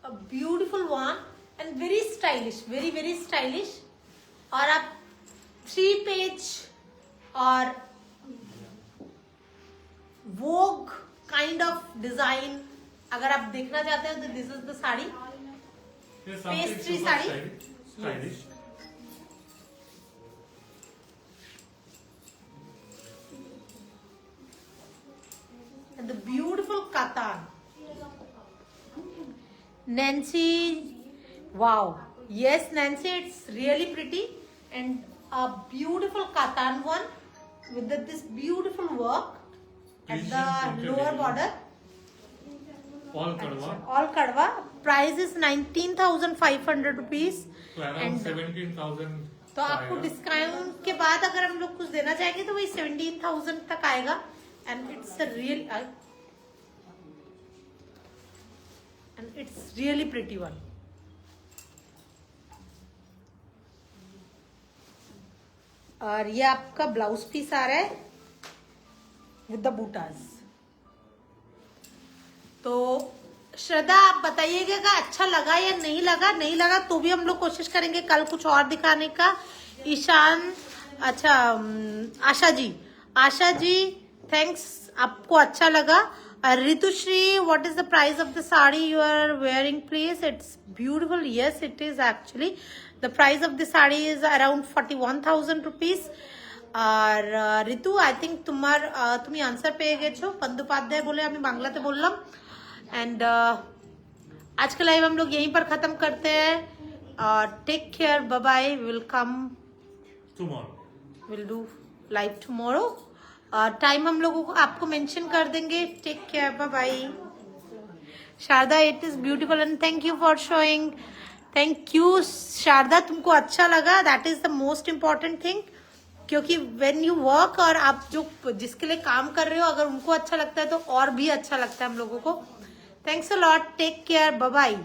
[SPEAKER 2] A beautiful one and very stylish, very very stylish। और आप 3 पेज और वोग काइंड ऑफ डिजाइन अगर आप देखना चाहते हैं तो this is the sari, pastry sari,
[SPEAKER 3] stylish.
[SPEAKER 2] and the beautiful katan। Nancy, wow, yes Nancy, it's really pretty, and a beautiful katan one with this beautiful work at the lower border,
[SPEAKER 3] all kadwa,
[SPEAKER 2] all kadwa। Price is 19,500 rupees,
[SPEAKER 3] तो around 17,000।
[SPEAKER 2] तो आपको discount के बाद अगर हम लोग कुछ देना चाहेंगे तो वही 17,000 तक आएगा। And it's really pretty one. और ये आपका ब्लाउज पीस आ रहा है विद द बूटास। तो श्रद्धा, आप बताइएगा कि अच्छा लगा या नहीं लगा। नहीं लगा तो भी हम लोग कोशिश करेंगे कल कुछ और दिखाने का। ईशान, अच्छा आशा जी थैंक्स, आपको अच्छा लगा। Ritushree, what is the price of the sari you are wearing please? It's beautiful, yes it is actually the price of the sari is around 41,000 rupees. আর ঋতু, আই থিঙ্ক তুমি আনসার পেয়ে গেছো। বন্দ্যোপাধ্যায় বলে আমি বাংলাতে বললাম। एंड आज का लाइव हम लोग यहीं पर खत्म करते हैं। Take care, bye bye. Will come
[SPEAKER 3] tomorrow,
[SPEAKER 2] will do live tomorrow. Time हम लोगों को आपको मेंशन कर देंगे। Take care, bye bye. Sharda, it is beautiful and thank you for showing. Thank you Sharda, तुमको अच्छा लगा, that is the most important thing. क्योंकि व्हेन यू वर्क, और आप जो जिसके लिए काम कर रहे हो, अगर उनको अच्छा लगता है तो और भी अच्छा लगता है हम लोगों को। Thanks a lot, take care, bye bye.